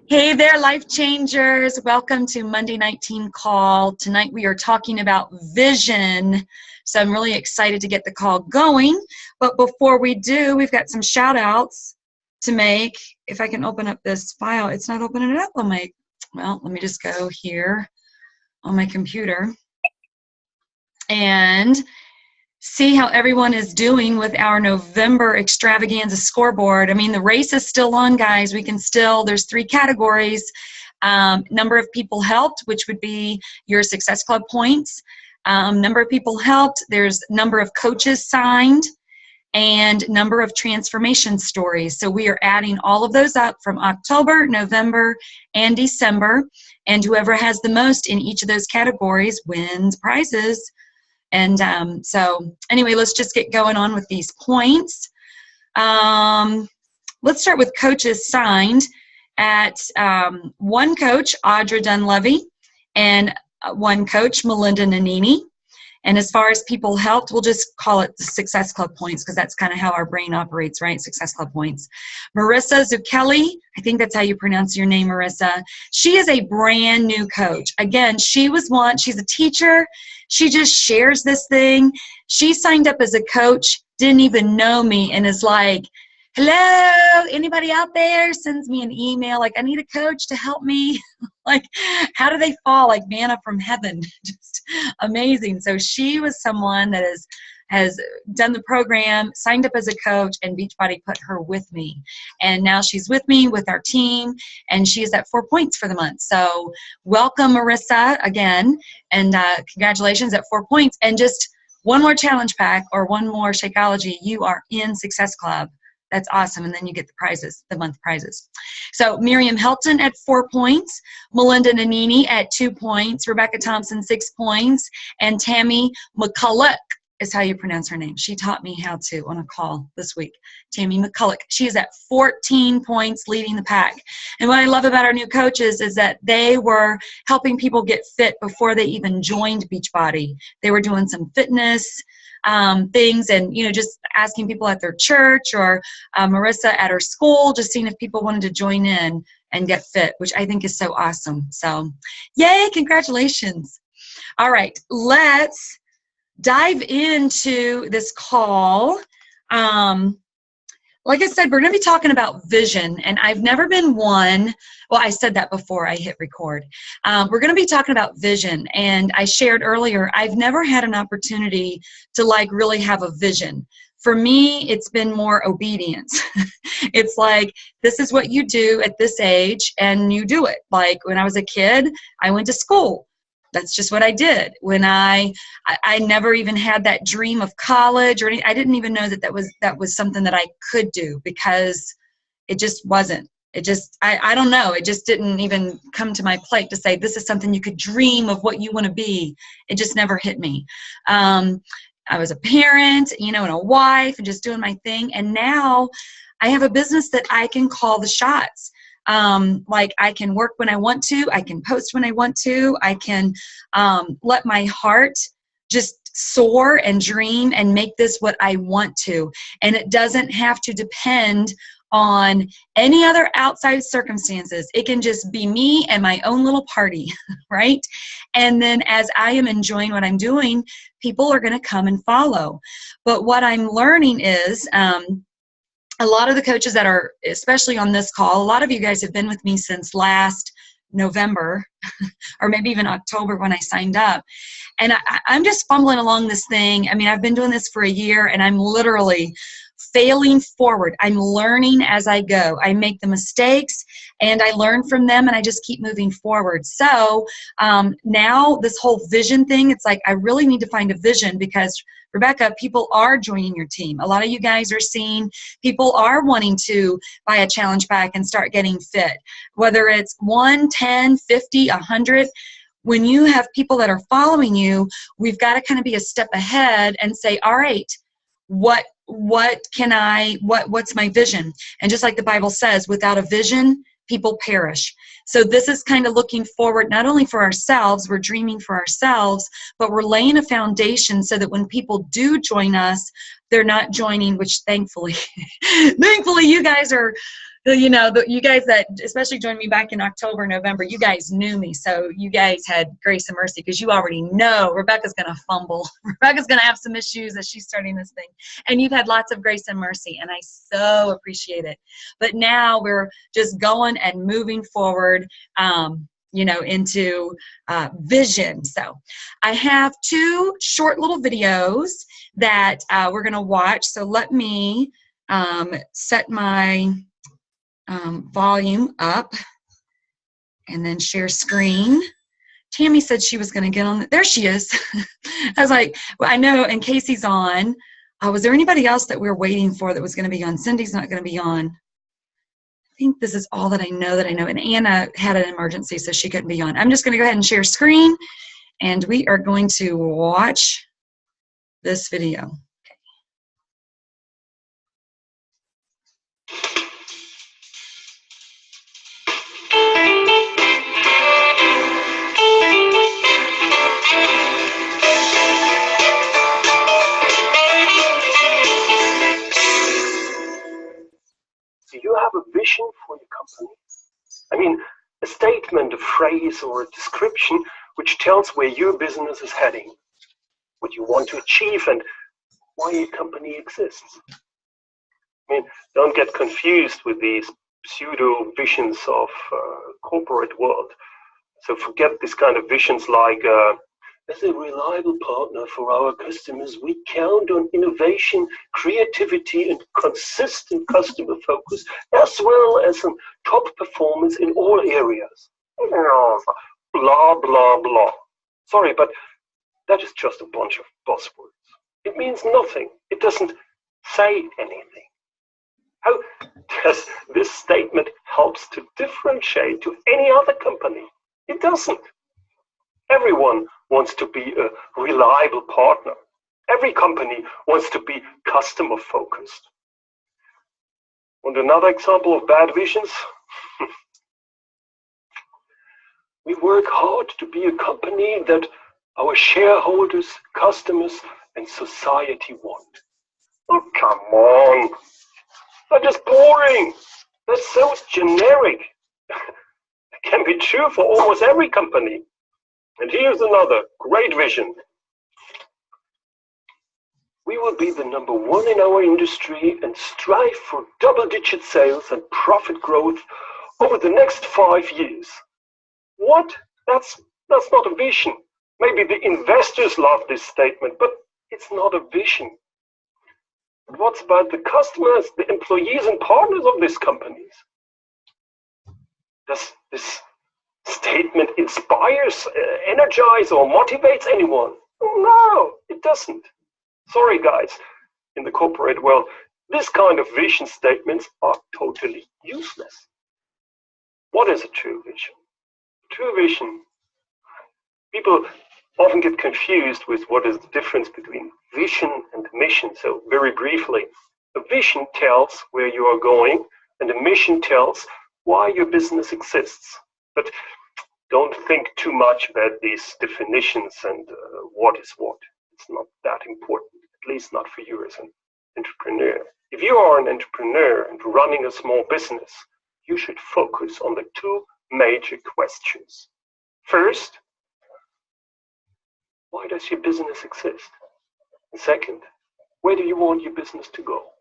Hey there, life changers. Welcome to Monday Night Team Call. Tonight we are talking about vision. So I'm really excited to get the call going. But before we do, we've got some shout outs to make. If I can open up this file, it's not opening it up on my, well, let me just go here on my computer and see how everyone is doing with our November extravaganza scoreboard. I mean, the race is still on, guys. We can still, there's 3 categories. Number of people helped, which would be your Success Club points. Number of people helped, there's number of coaches signed, and number of transformation stories. So we are adding all of those up from October, November, and December. And whoever has the most in each of those categories wins prizes. And so anyway, let's just get going on with these points. Let's start with coaches signed at 1 coach, Audra Dunlevy, and 1 coach, Melinda Nanini. And as far as people helped, we'll just call it the Success Club points because that's kind of how our brain operates, right? Success Club points. Marissa Zucchelli, I think that's how you pronounce your name, Marissa. She is a brand new coach. Again, she's a teacher. She just shares this thing. She signed up as a coach, didn't even know me, and is like, hello, anybody out there? Sends me an email like, I need a coach to help me. Like, how do they fall like manna from heaven? Just amazing. So she was someone that has done the program, signed up as a coach, and Beachbody put her with me. And now she's with me with our team, and she is at 4 points for the month. So welcome, Marissa, again, and congratulations at 4 points. And just one more challenge pack or one more Shakeology, you are in Success Club. That's awesome. And then you get the prizes, the month prizes. So Miriam Helton at 4 points, Melinda Nanini at 2 points, Rebecca Thompson 6 points, and Tammy McCulloch is how you pronounce her name. She taught me how to on a call this week. Tammy McCulloch. She is at 14 points leading the pack. And what I love about our new coaches is that they were helping people get fit before they even joined Beachbody. They were doing some fitness things and, just asking people at their church or Marissa at her school, just seeing if people wanted to join in and get fit, which I think is so awesome. So yay, congratulations. All right, let's dive into this call. Like I said, we're going to be talking about vision, and I've never been one. Well, I said that before I hit record. We're going to be talking about vision, and I shared earlier, I've never had an opportunity to really have a vision. For me, it's been more obedience. It's like, this is what you do at this age, and you do it. Like when I was a kid, I went to school. That's just what I did. When I never even had that dream of college or anything. I didn't even know that was something that I could do because it just wasn't. It just, I don't know. It just didn't even come to my plate to say, this is something you could dream of what you want to be. It just never hit me. I was a parent, and a wife and just doing my thing. And now I have a business that I can call the shots. I can work when I want to, I can post when I want to, I can let my heart just soar and dream and make this what I want to. And it doesn't have to depend on any other outside circumstances. It can just be me and my own little party, right? And then as I am enjoying what I'm doing, people are going to come and follow. But what I'm learning is, a lot of the coaches that are, especially on this call, a lot of you guys have been with me since last November or maybe even October when I signed up. And I'm just fumbling along this thing. I mean, I've been doing this for a year and I'm literally failing forward. I'm learning as I go. I make the mistakes and I learn from them and I just keep moving forward. So now this whole vision thing, it's like I really need to find a vision because Rebecca, people are joining your team. A lot of you guys are seeing people are wanting to buy a challenge pack and start getting fit, whether it's 1, 10, 50, 100. When you have people that are following you, we've got to kind of be a step ahead and say, all right, what's my vision? And just like the Bible says, without a vision, people perish. So this is kind of looking forward, not only for ourselves, we're dreaming for ourselves, but we're laying a foundation so that when people do join us, they're not joining, which thankfully, thankfully you guys are You guys that especially joined me back in October, November, you guys knew me. So you guys had grace and mercy because you already know Rebecca's going to fumble. Rebecca's going to have some issues as she's starting this thing. And you've had lots of grace and mercy, and I so appreciate it. But now we're just going and moving forward, into vision. So I have 2 short little videos that we're going to watch. So let me set my volume up and then share screen. Tammy said she was going to get on. There she is. I was like, well, I know, and Casey's on. Was there anybody else that we're waiting for that was going to be on? Cindy's not going to be on. I think this is all that I know. And Anna had an emergency, so she couldn't be on. I'm just going to go ahead and share screen, and we are going to watch this video. Do you have a vision for your company? I mean, a statement, a phrase, or a description which tells where your business is heading, what you want to achieve, and why your company exists. I mean, don't get confused with these pseudo visions of corporate world. So forget this kind of visions like, as a reliable partner for our customers, we count on innovation, creativity, and consistent customer focus, as well as top performance in all areas. Blah, blah, blah. Sorry, but that is just a bunch of buzzwords. It means nothing. It doesn't say anything. How does this statement helps to differentiate to any other company? It doesn't. Everyone wants to be a reliable partner. Every company wants to be customer focused. And another example of bad visions? We work hard to be a company that our shareholders, customers, and society want. Oh, come on. That is boring. That's so generic. It can be true for almost every company. And here's another great vision. We will be the #1 in our industry and strive for double-digit sales and profit growth over the next 5 years. What? That's not a vision. Maybe the investors love this statement, but it's not a vision. But what's about the customers, the employees and partners of these companies? Does this statement inspires, energize, or motivates anyone? No, it doesn't. Sorry, guys. In the corporate world, this kind of vision statements are totally useless. What is a true vision? True vision. People often get confused with what is the difference between vision and mission. So very briefly, a vision tells where you are going, and a mission tells why your business exists. But don't think too much about these definitions and what is what. It's not that important, at least not for you as an entrepreneur. If you are an entrepreneur and running a small business, you should focus on the 2 major questions. First, why does your business exist? And second, where do you want your business to go?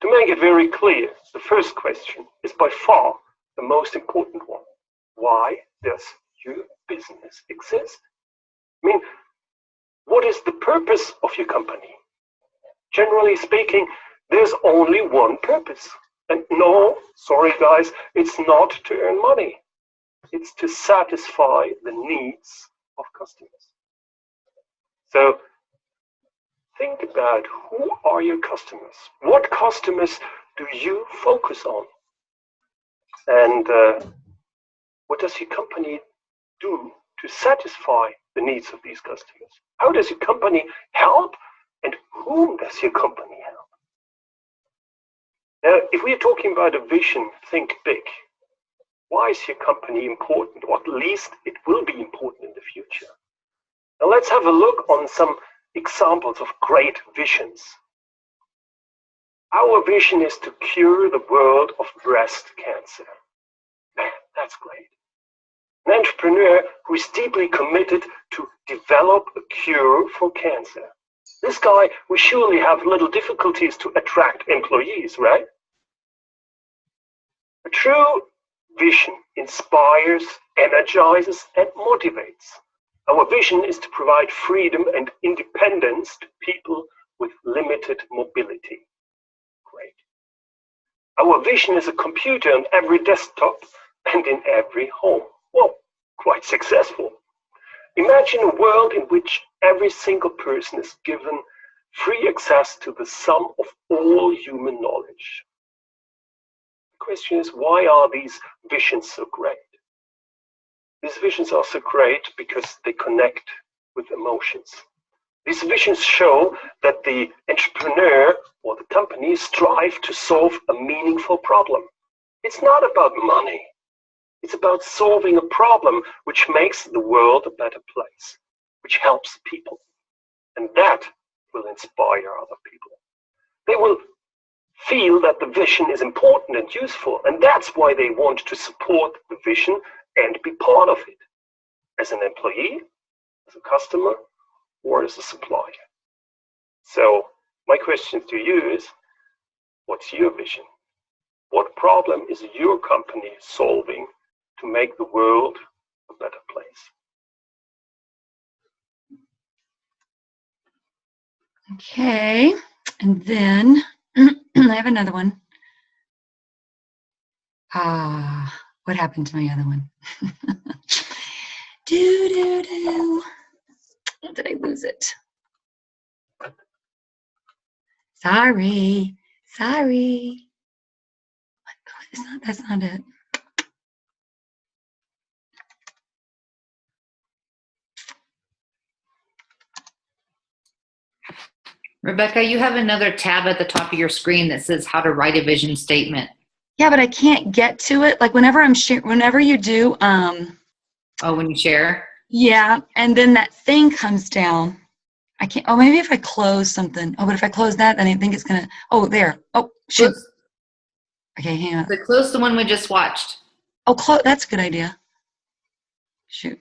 To make it very clear, the first question is by far the most important one. Why does your business exist? I mean, what is the purpose of your company? Generally speaking, there's only one purpose. And no, sorry guys, it's not to earn money. It's to satisfy the needs of customers. So think about, who are your customers? What customers do you focus on? And what does your company do to satisfy the needs of these customers? How does your company help, and whom does your company help? Now, if we're talking about a vision, think big. Why is your company important, or at least it will be important in the future? Now let's have a look on some examples of great visions. Our vision is to cure the world of breast cancer. Man, that's great. An entrepreneur who is deeply committed to develop a cure for cancer. This guy will surely have little difficulties to attract employees, right? A true vision inspires, energizes, and motivates. Our vision is to provide freedom and independence to people with limited mobility. Great. Our vision is a computer on every desktop and in every home. Well, quite successful. Imagine a world in which every single person is given free access to the sum of all human knowledge. The question is, why are these visions so great? These visions are so great because they connect with emotions. These visions show that the entrepreneur or the company strive to solve a meaningful problem. It's not about money. It's about solving a problem which makes the world a better place, which helps people. And that will inspire other people. They will feel that the vision is important and useful, and that's why they want to support the vision and be part of it, as an employee, as a customer, or as a supplier. So my question to you is, what's your vision? What problem is your company solving to make the world a better place? Okay, and then I have another one. What happened to my other one? Did I lose it? Sorry. That's not it. Rebecca, you have another tab at the top of your screen that says how to write a vision statement. Yeah, but I can't get to it. Like whenever you do, Oh, when you share? yeah, and then that thing comes down. I can't, oh, maybe if I close something. Oh, but if I close that, then I think it's gonna, oh, there. Oh, shoot. Close, Okay, hang on. close the one we just watched. Oh, that's a good idea. Shoot.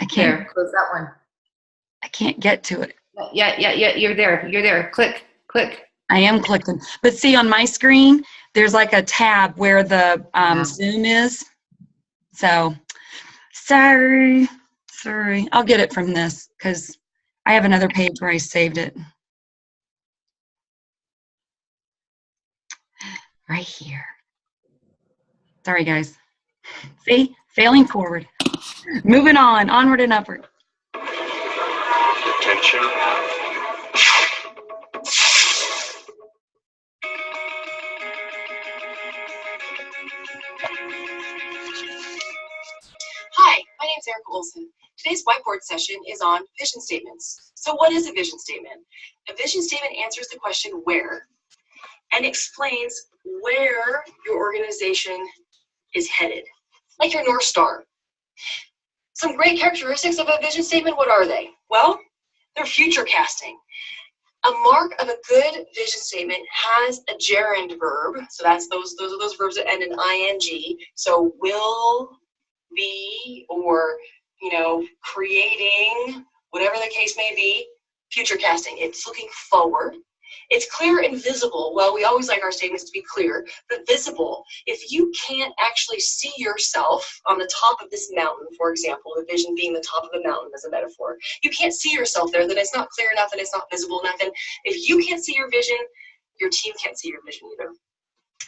I can't. There, close that one. I can't get to it. Yeah, you're there. Click. I am clicking. But see, on my screen, there's like a tab where the Zoom is. So, sorry. I'll get it from this because I have another page where I saved it. Right here. Sorry, guys. See? Failing forward. Moving on. Onward and upward. Attention. Hi, my name is Erica Olson. Today's whiteboard session is on vision statements. So what is a vision statement? A vision statement answers the question where and explains where your organization is headed, like your North Star. Some great characteristics of a vision statement, what are they? Well, they're future casting. A mark of a good vision statement has a gerund verb. So that's those are those verbs that end in ing. So will, be, or creating, whatever the case may be, future casting. It's looking forward. It's clear and visible. Well, we always like our statements to be clear, but visible. If you can't actually see yourself on the top of this mountain, for example, the vision being the top of the mountain as a metaphor, you can't see yourself there, then it's not clear enough and it's not visible enough. And if you can't see your vision, your team can't see your vision either.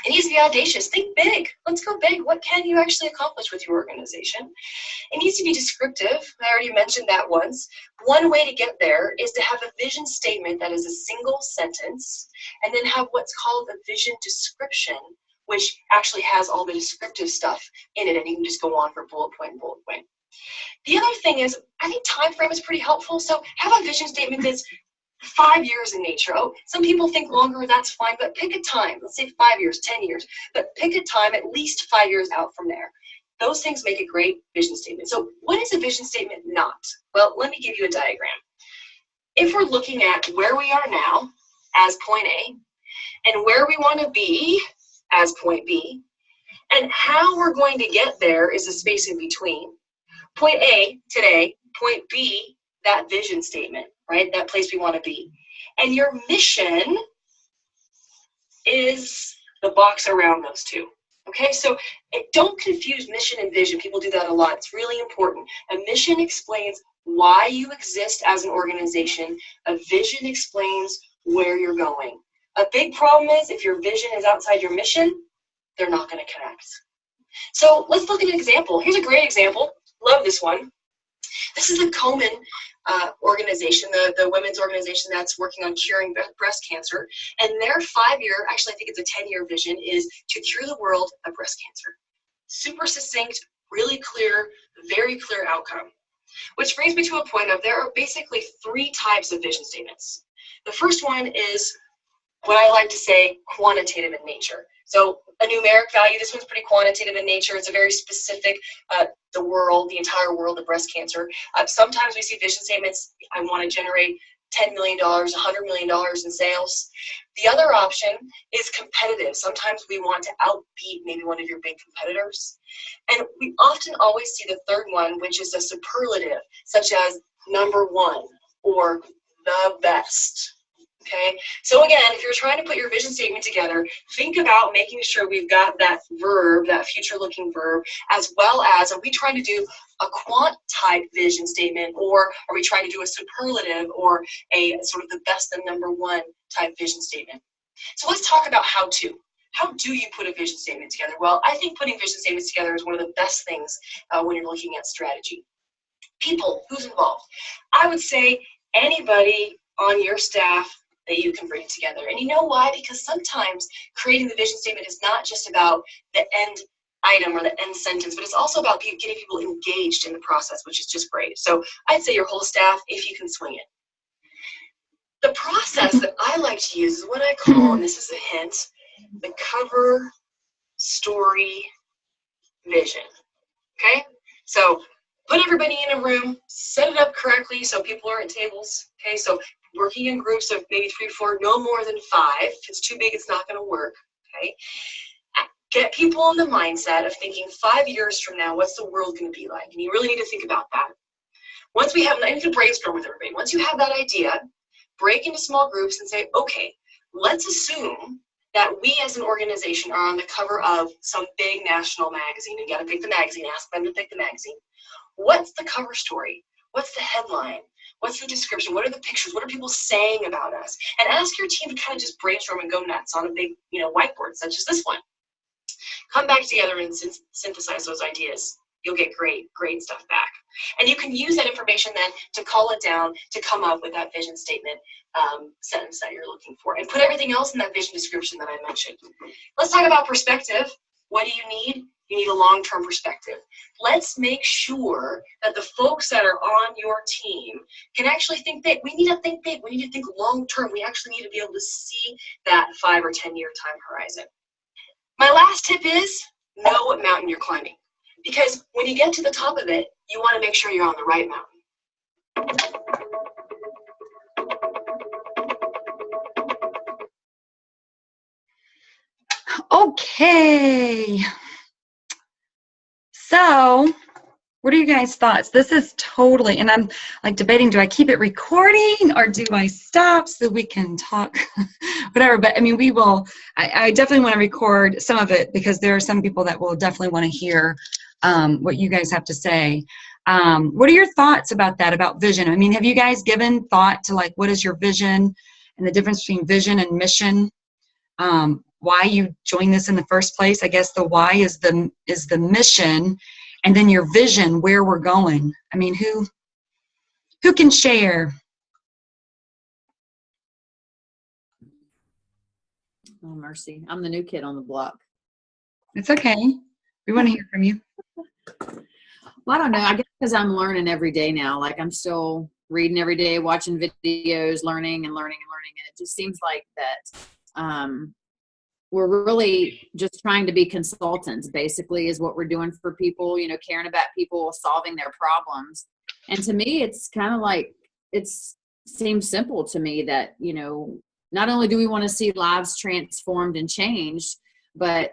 It needs to be audacious. Think big. Let's go big. What can you actually accomplish with your organization? It needs to be descriptive. I already mentioned that once. One way to get there is to have a vision statement that is a single sentence, and then have what's called a vision description, which actually has all the descriptive stuff in it, and you can just go on for bullet point. The other thing is, I think time frame is pretty helpful. So have a vision statement that's 5 years in nature. Oh, some people think longer, that's fine, but pick a time. Let's say 5 years, 10 years, but pick a time at least 5 years out from there. Those things make a great vision statement. So what is a vision statement not? Well, let me give you a diagram. if we're looking at where we are now as point A and where we want to be as point B, and how we're going to get there is a space in between. Point A today, point B, that vision statement, right? That place we want to be. And your mission is the box around those two. Okay, so don't confuse mission and vision. People do that a lot. It's really important. A mission explains why you exist as an organization. A vision explains where you're going. A big problem is if your vision is outside your mission, they're not going to connect. So let's look at an example. Here's a great example. Love this one. This is the Komen organization, the women's organization that's working on curing breast cancer. And their 5-year, actually I think it's a 10-year vision, is to cure the world of breast cancer. Super succinct, really clear, very clear outcome. Which brings me to a point of there are basically 3 types of vision statements. The first one is what I like to say quantitative in nature. So a numeric value, this one's pretty quantitative in nature. It's a very specific, the entire world of breast cancer. Sometimes we see vision statements, I want to generate $10 million, $100 million in sales. The other option is competitive. Sometimes we want to outbeat maybe one of your big competitors. And we often always see the third one, which is a superlative, such as #1 or the best. Okay, so again, if you're trying to put your vision statement together, think about making sure we've got that verb, that future-looking verb, as well as, are we trying to do a quant type vision statement, or are we trying to do a superlative or a sort of the best and #1 type vision statement? So let's talk about how to. How do you put a vision statement together? Well, I think putting vision statements together is one of the best things when you're looking at strategy. People, who's involved? I would say anybody on your staff that you can bring together. And you know why? Because sometimes creating the vision statement is not just about the end item or the end sentence, but it's also about getting people engaged in the process, which is just great. So I'd say your whole staff, if you can swing it. The process that I like to use is what I call, and this is a hint, the cover story vision. Okay? So put everybody in a room, set it up correctly so people are at tables. Okay, so working in groups of maybe 3, 4, no more than 5. If it's too big, it's not going to work. Okay, get people in the mindset of thinking 5 years from now, what's the world going to be like? And you really need to think about that. Once we have, I need to brainstorm with everybody. Once you have that idea, break into small groups and say, okay, let's assume that we as an organization are on the cover of some big national magazine. You got to pick the magazine, ask them to pick the magazine. What's the cover story? What's the headline? What's the description? What are the pictures? What are people saying about us? And ask your team to kind of just brainstorm and go nuts on a big, whiteboard such as this one. Come back together and synthesize those ideas. You'll get great stuff back. And you can use that information then to call it down to come up with that vision statement sentence that you're looking for. And put everything else in that vision description that I mentioned. Let's talk about perspective. What do you need? You need a long-term perspective. Let's make sure that the folks that are on your team can actually think big. We need to think big. We need to think long-term. We actually need to be able to see that 5 or 10-year time horizon. My last tip is know what mountain you're climbing. Because when you get to the top of it, you want to make sure you're on the right mountain. Okay. So, what are you guys' thoughts? This is totally, and I'm like debating, do I keep it recording or do I stop so we can talk, whatever. But I mean, I definitely want to record some of it because there are some people that will definitely want to hear what you guys have to say. What are your thoughts about that, about vision? I mean, have you guys given thought to like, what is your vision and the difference between vision and mission? Why you joined this in the first place? I guess the why is the mission, and then your vision, where we're going. I mean, who can share? Oh, mercy. I'm the new kid on the block. It's okay. We want to hear from you. Well, I don't know. I guess because I'm learning every day now. Like I'm still reading every day, watching videos, learning. And it just seems like that we're really just trying to be consultants, basically, is what we're doing for people, caring about people, solving their problems. And to me, it's kind of like, it's seems simple to me that, you know, not only do we want to see lives transformed and changed, but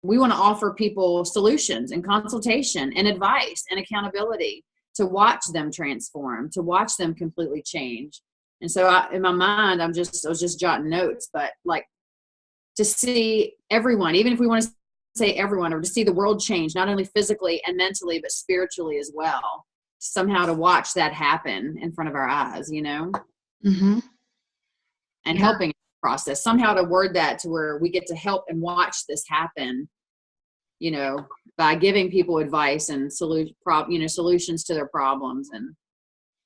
we want to offer people solutions and consultation and advice and accountability to watch them transform, to watch them completely change. And so in my mind, I was just jotting notes, but like to see everyone, even if we want to say everyone, or to see the world change, not only physically and mentally, but spiritually as well, somehow to watch that happen in front of our eyes, you know, Mm-hmm. and Yeah. helping process, somehow to word that to where we get to help and watch this happen, you know, by giving people advice and solutions to their problems, and,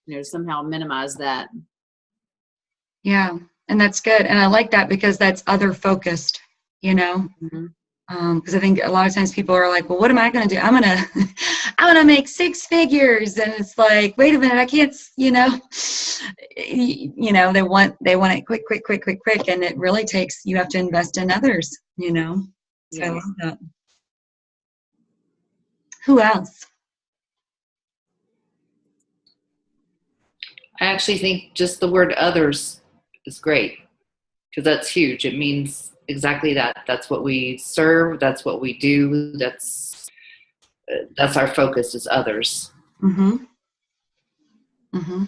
you know, somehow minimize that. Yeah. And that's good. And I like that because that's other focused, you know, Mm-hmm. because I think a lot of times people are like, well, what am I going to do? I'm going to make 6 figures. And it's like, wait a minute, I can't, you know, they want it quick. And it really takes, you have to invest in others, you know? So I Yes. love that. Who else? I actually think just the word others is great, because that's huge. It means exactly that. That's what we serve. That's what we do. That's our focus, is others. Mm-hmm. Mm-hmm.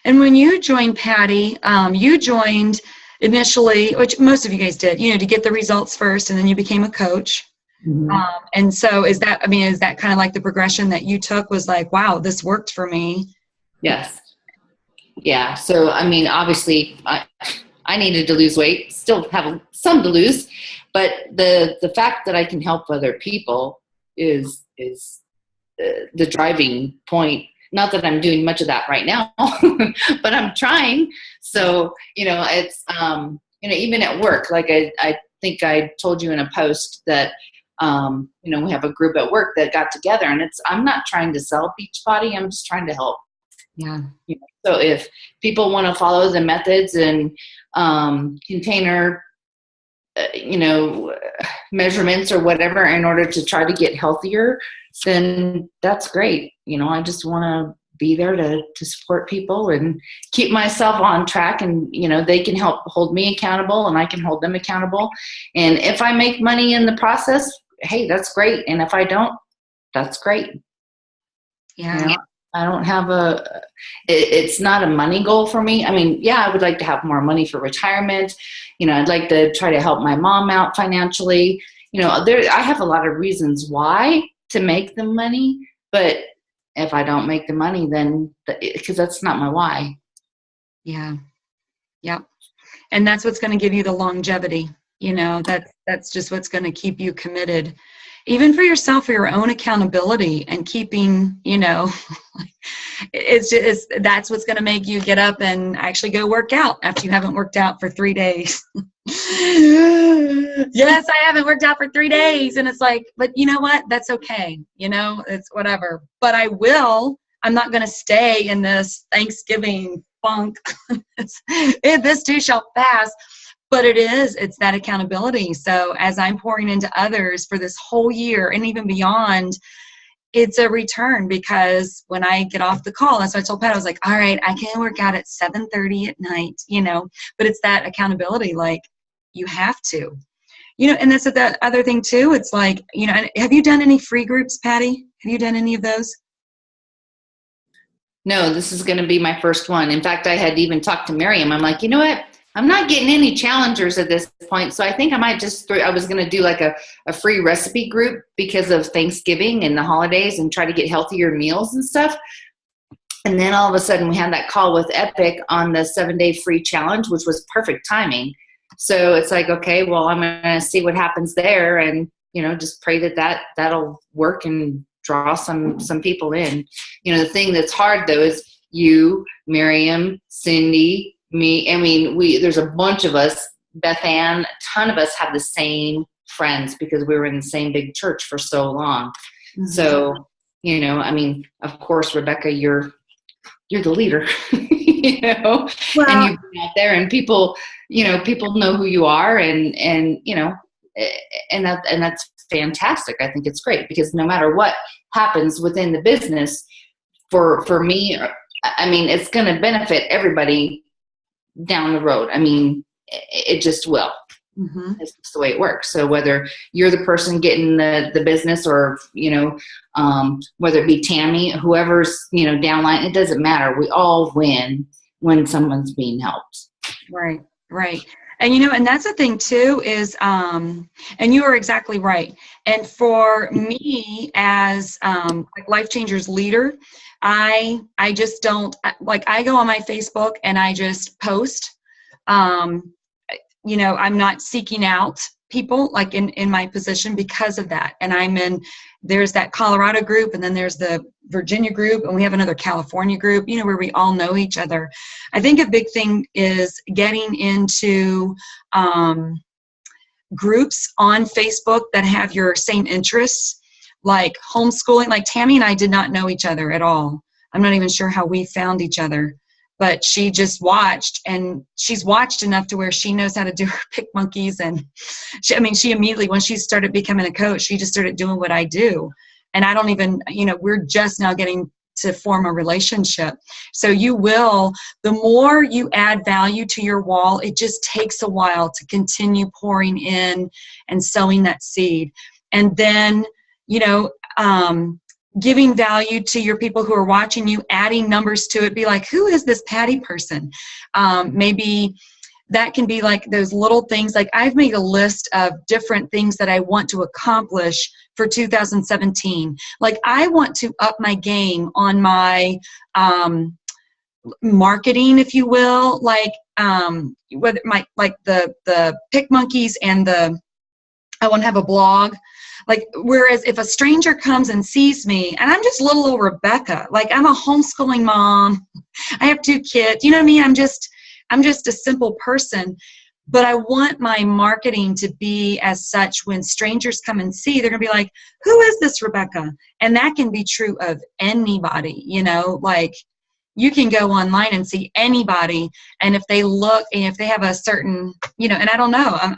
And when you joined, Patty, you joined initially, which most of you guys did, you know, to get the results first, and then you became a coach. Mm-hmm. And so is that kind of like the progression that you took, was like, wow, this worked for me? Yes. Yeah. So, I mean, obviously I needed to lose weight, still have some to lose, but the fact that I can help other people is the driving point. Not that I'm doing much of that right now, but I'm trying. So, you know, it's, you know, even at work, like I think I told you in a post that, you know, we have a group at work that got together, and I'm not trying to sell Beachbody. I'm just trying to help. Yeah. You know, so if people want to follow the methods and container, you know, measurements or whatever in order to try to get healthier, then that's great. You know, I just want to be there to support people and keep myself on track, and, you know, they can help hold me accountable and I can hold them accountable. And if I make money in the process, hey, that's great. And if I don't, that's great. Yeah. You know, I don't have it's not a money goal for me. I mean, yeah, I would like to have more money for retirement. You know, I'd like to try to help my mom out financially. You know, I have a lot of reasons why to make the money, but if I don't make the money, then because that's not my why. Yeah. Yep. And that's what's going to give you the longevity. You know, that's just what's going to keep you committed, even for yourself, for your own accountability, and keeping, you know, that's what's going to make you get up and actually go work out after you haven't worked out for 3 days. Yes, I haven't worked out for 3 days. And it's like, but you know what? That's okay. You know, it's whatever. But I'm not going to stay in this Thanksgiving funk. This too shall pass. But it's that accountability. So as I'm pouring into others for this whole year and even beyond, it's a return, because when I get off the call, that's what I told Pat, I was like, all right, I can work out at 7:30 at night, you know, but it's that accountability. Like, you have to, you know, and that's the other thing too. It's like, you know, have you done any free groups, Patty? Have you done any of those? No, this is going to be my first one. In fact, I had even talked to Miriam. I'm like, you know what? I'm not getting any challengers at this point. So I think I might I was going to do like a free recipe group because of Thanksgiving and the holidays, and try to get healthier meals and stuff. And then all of a sudden we had that call with Epic on the 7-day free challenge, which was perfect timing. So it's like, okay, well, I'm going to see what happens there, and, you know, just pray that'll work and draw some people in. You know, the thing that's hard though is you, Miriam, Cindy, me. I mean, there's a bunch of us, Beth Ann, a ton of us have the same friends because we were in the same big church for so long. Mm-hmm. So, you know, I mean, of course, Rebecca, you're the leader, you know, well, and you've been out there, and people know who you are, and you know, and that's fantastic. I think it's great, because no matter what happens within the business, for me, I mean, it's going to benefit everybody down the road. I mean, it just will. Mm-hmm. It's just the way it works. So whether you're the person getting the business, or, you know, whether it be Tammy, whoever's, you know, downline, it doesn't matter. We all win when someone's being helped. Right, right. And, you know, and that's the thing too is, and you are exactly right. And for me as like Life Changers leader, I just don't, like, I go on my Facebook and I just post, you know, I'm not seeking out people like in my position because of that. And there's that Colorado group, and then there's the Virginia group, and we have another California group, you know, where we all know each other. I think a big thing is getting into groups on Facebook that have your same interests, like homeschooling. Like Tammy and I did not know each other at all. I'm not even sure how we found each other, but she just watched, and she's watched enough to where she knows how to do her pick monkeys. And she immediately, when she started becoming a coach, she just started doing what I do. And I don't even, you know, we're just now getting to form a relationship. So the more you add value to your wall, it just takes a while to continue pouring in and sowing that seed. And then, you know, giving value to your people who are watching you, adding numbers to it. Be like, who is this Patty person? Maybe that can be like those little things. Like I've made a list of different things that I want to accomplish for 2017. Like I want to up my game on my marketing, if you will, like whether like the pick monkeys and I want to have a blog. Like, whereas if a stranger comes and sees me, and I'm just little old Rebecca, like I'm a homeschooling mom, I have 2 kids, you know what I mean? I'm just a simple person, but I want my marketing to be as such when strangers come and see, they're gonna be like, who is this Rebecca? And that can be true of anybody, you know, like you can go online and see anybody, and if they look, and if they have a certain, you know, and I don't know,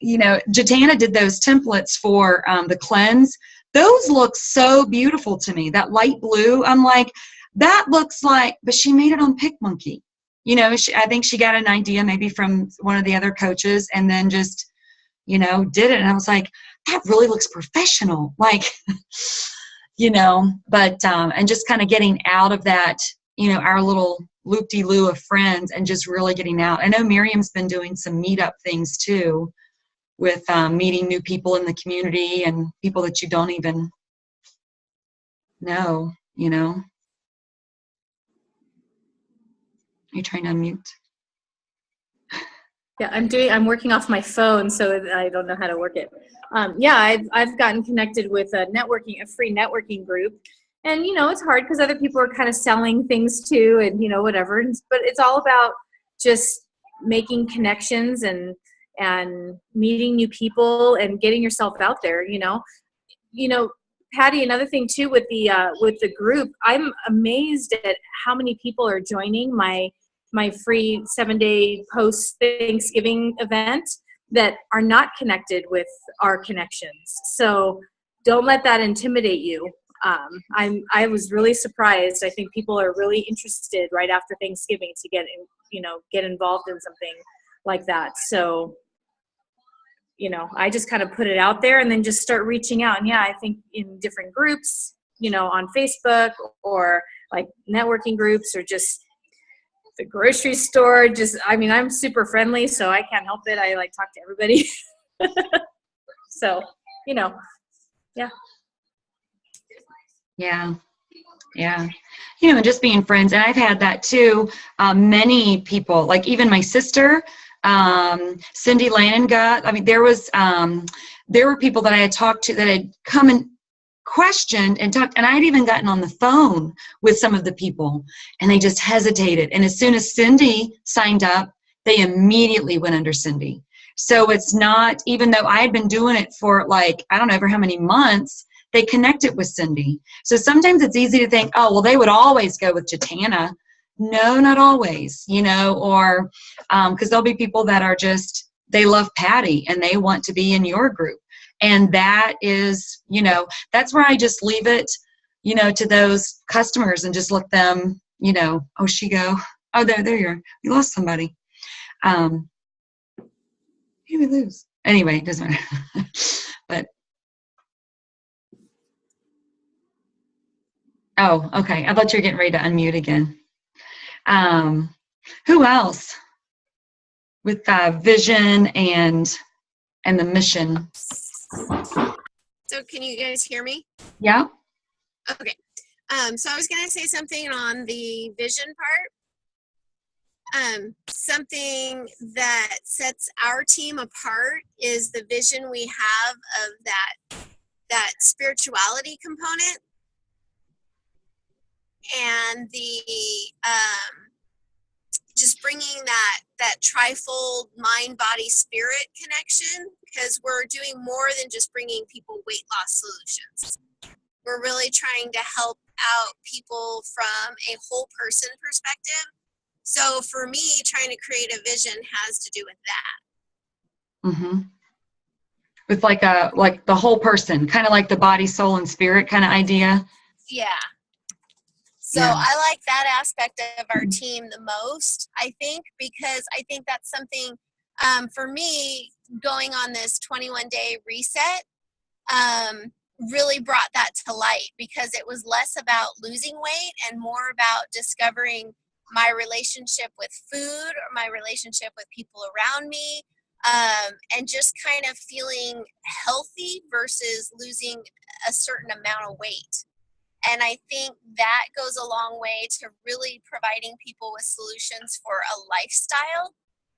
you know, Jatana did those templates for the cleanse. Those look so beautiful to me. That light blue, I'm like, that looks like, but she made it on PicMonkey. You know, I think she got an idea maybe from one of the other coaches and then just, you know, did it. And I was like, that really looks professional. Like, you know, but, and just kind of getting out of that, you know, our little loop-de-loo of friends and just really getting out. I know Miriam's been doing some meetup things too, with meeting new people in the community and people that you don't even know, you know. You're trying to unmute. Yeah, I'm working off my phone, so I don't know how to work it. Yeah, I've gotten connected with a free networking group. And, you know, it's hard because other people are kind of selling things too, and, you know, whatever. But it's all about just making connections and meeting new people and getting yourself out there, you know. Patty, another thing too with the group, I'm amazed at how many people are joining my free 7-day post Thanksgiving event that are not connected with our connections. So don't let that intimidate you. I was really surprised. I think people are really interested right after Thanksgiving to get involved in something like that. So, you know, I just kind of put it out there and then just start reaching out. And yeah, I think in different groups, you know, on Facebook or like networking groups or just the grocery store, I'm super friendly, so I can't help it. I like talk to everybody. So, you know, yeah. Yeah. Yeah. You know, and just being friends. And I've had that too. Many people, like even my sister, Cindy Lannon there were people that I had talked to that had come and questioned and talked, and I'd even gotten on the phone with some of the people and they just hesitated. And as soon as Cindy signed up, they immediately went under Cindy. So it's not, even though I had been doing it for like, I don't know, ever how many months, they connected with Cindy. So sometimes it's easy to think, oh, well, they would always go with Jatana. No, not always, you know, or because there'll be people that are just, they love Patty and they want to be in your group. And that is, you know, that's where I just leave it. you know, to those customers and just let them, you know, oh, she go, oh, there you are. You lost somebody. Who did we lose? Anyway, it doesn't matter. But, oh, okay. I thought you were getting ready to unmute again. Who else with vision and the mission? So can you guys hear me? Yeah. Okay. So I was going to say something on the vision part. Something that sets our team apart is the vision we have of that spirituality component and the just bringing that trifold mind, body, spirit connection, because we're doing more than just bringing people weight loss solutions. We're really trying to help out people from a whole person perspective. So for me, trying to create a vision has to do with that. Mm-hmm. With like the whole person, kind of like the body, soul, and spirit kind of idea. Yeah. So Yeah. I like that aspect of our team the most, I think, because I think that's something for me, going on this 21-day reset really brought that to light, because it was less about losing weight and more about discovering my relationship with food or my relationship with people around me, and just kind of feeling healthy versus losing a certain amount of weight. And I think that goes a long way to really providing people with solutions for a lifestyle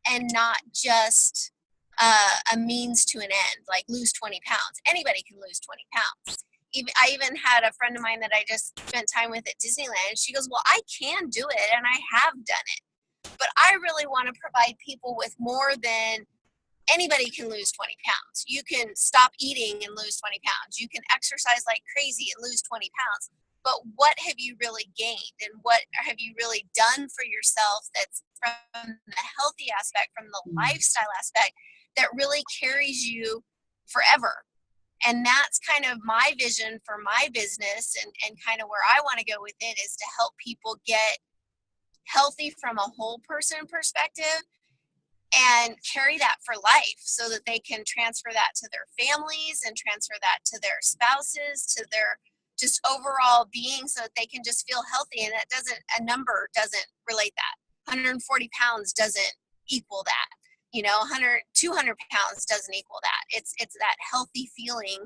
and not just a means to an end, like lose 20 pounds. Anybody can lose 20 pounds. I even had a friend of mine that I just spent time with at Disneyland. She goes, well, I can do it, and I have done it. But I really want to provide people with more than anybody can lose 20 pounds. You can stop eating and lose 20 pounds. You can exercise like crazy and lose 20 pounds. But what have you really gained, and what have you really done for yourself that's from the healthy aspect, from the lifestyle aspect, that really carries you forever? And that's kind of my vision for my business, and kind of where I want to go with it is to help people get healthy from a whole person perspective and carry that for life, so that they can transfer that to their families and transfer that to their spouses, to their just overall being, so that they can just feel healthy. And a number doesn't relate that. 140 pounds doesn't equal that. 200 pounds doesn't equal that. It's that healthy feeling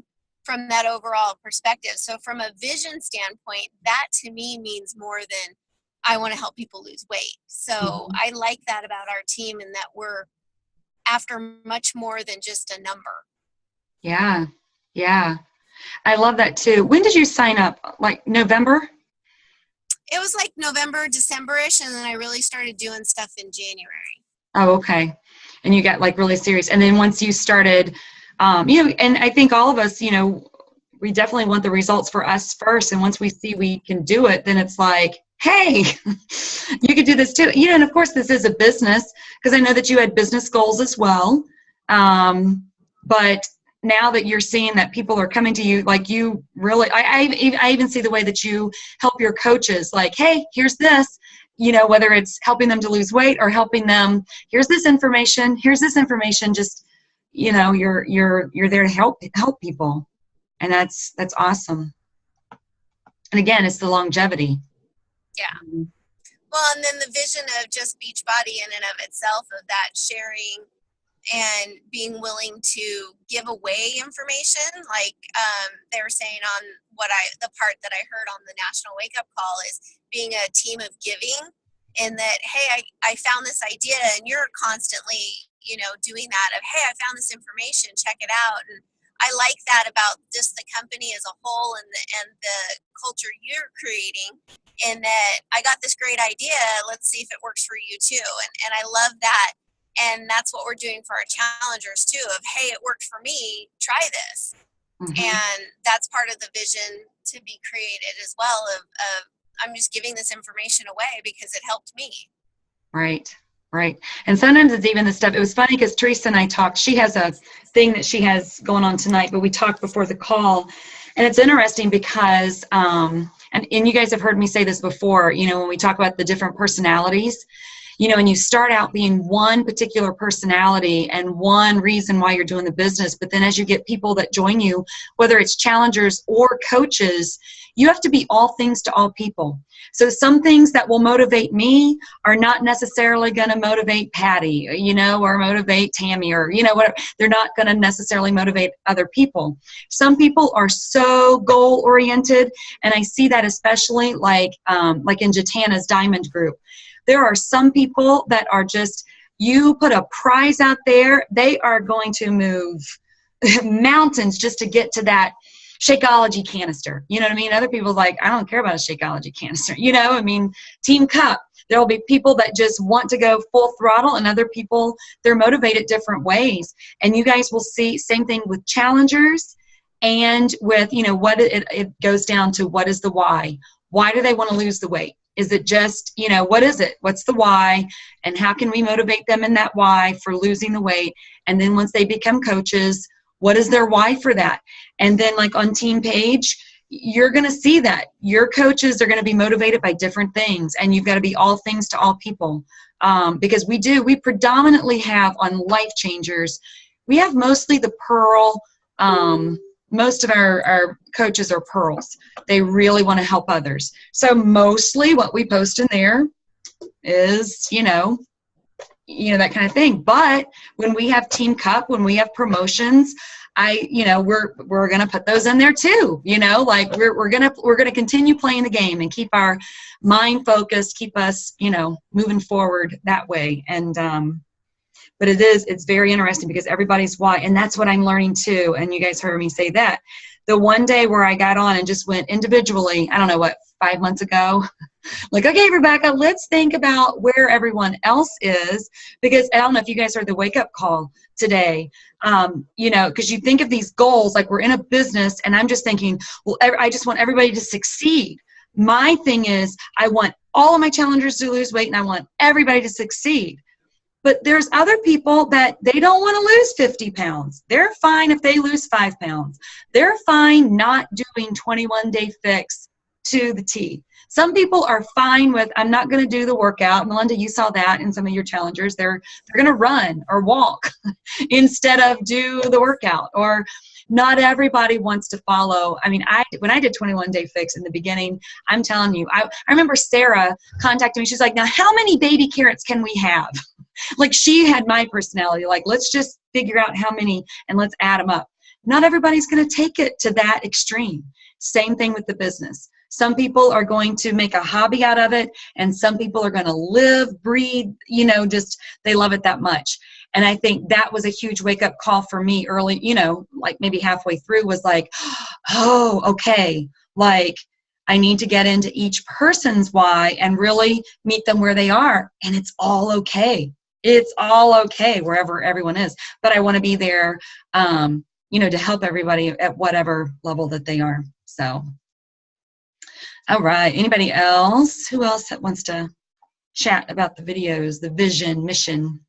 from that overall perspective. So from a vision standpoint, that to me means more than I want to help people lose weight. So I like that about our team, and that we're after much more than just a number. Yeah. Yeah. I love that too. When did you sign up? Like November? It was like November, December-ish, and then I really started doing stuff in January. Oh, okay. And you got like really serious. And then once you started, and I think all of us, we definitely want the results for us first. And once we see we can do it, then it's like, hey, you could do this too. And of course this is a business, because I know that you had business goals as well. But now that you're seeing that people are coming to you, like you really, I even see the way that you help your coaches, like, hey, here's this, whether it's helping them to lose weight or helping them, here's this information, just, you're there to help people. And that's awesome. And again, it's the longevity. Yeah. Well, and then the vision of just Beachbody in and of itself, of that sharing and being willing to give away information, like they were saying on the part that I heard on the National Wake Up Call, is being a team of giving, and that, hey, I found this idea, and you're constantly, doing that of, hey, I found this information, check it out. And I like that about just the company as a whole, and the culture you're creating, and that I got this great idea, let's see if it works for you too. And I love that. And that's what we're doing for our challengers too, of, hey, it worked for me, try this. Mm-hmm. And that's part of the vision to be created as well, of I'm just giving this information away because it helped me. Right. And sometimes it's even the stuff, it was funny because Teresa and I talked, she has a thing that she has going on tonight, but we talked before the call, and it's interesting because and you guys have heard me say this before, when we talk about the different personalities, and you start out being one particular personality and one reason why you're doing the business. But then as you get people that join you, whether it's challengers or coaches, you have to be all things to all people. So some things that will motivate me are not necessarily going to motivate Patty, or motivate Tammy, or, whatever. They're not going to necessarily motivate other people. Some people are so goal oriented. And I see that especially like in Jatana's Diamond Group. There are some people that are just, you put a prize out there, they are going to move mountains just to get to that Shakeology canister. You know what I mean? Other people like, I don't care about a Shakeology canister. Team Cup. There will be people that just want to go full throttle, and other people, they're motivated different ways. And you guys will see same thing with challengers and with, what it goes down to, what is the why? Why do they want to lose the weight? Is it just, what is it? What's the why? And how can we motivate them in that why for losing the weight? And then once they become coaches, what is their why for that? And then like on Team Page, you're going to see that your coaches are going to be motivated by different things, and you've got to be all things to all people. Because we predominantly have on Life Changers, we have mostly the Pearl. Most of our coaches are pearls. They really want to help others. So mostly what we post in there is, that kind of thing. But when we have Team Cup, when we have promotions, we're going to put those in there too. We're going to continue playing the game and keep our mind focused, keep us, moving forward that way. And, but it's very interesting because everybody's why, and that's what I'm learning too. And you guys heard me say that. The one day where I got on and just went individually, I don't know what, 5 months ago, like, okay, Rebecca, let's think about where everyone else is, because I don't know if you guys heard the wake up call today, because you think of these goals, like we're in a business, and I'm just thinking, well, I just want everybody to succeed. My thing is, I want all of my challengers to lose weight, and I want everybody to succeed. But there's other people that they don't want to lose 50 pounds. They're fine if they lose 5 pounds. They're fine not doing 21-day fix to the T. Some people are fine with, I'm not going to do the workout. Melinda, you saw that in some of your challengers. They're going to run or walk instead of do the workout. Or not everybody wants to follow. I mean, when I did 21-day fix in the beginning, I'm telling you, I remember Sarah contacting me. She's like, now how many baby carrots can we have? Like, she had my personality, like, let's just figure out how many and let's add them up. Not everybody's going to take it to that extreme. Same thing with the business. Some people are going to make a hobby out of it, and some people are going to live, breathe, just they love it that much. And I think that was a huge wake-up call for me early, like maybe halfway through, was like, oh, okay, like I need to get into each person's why and really meet them where they are. And it's all okay. It's all okay wherever everyone is. But I want to be there, to help everybody at whatever level that they are. So, all right. Anybody else? Who else that wants to chat about the videos, the vision, mission?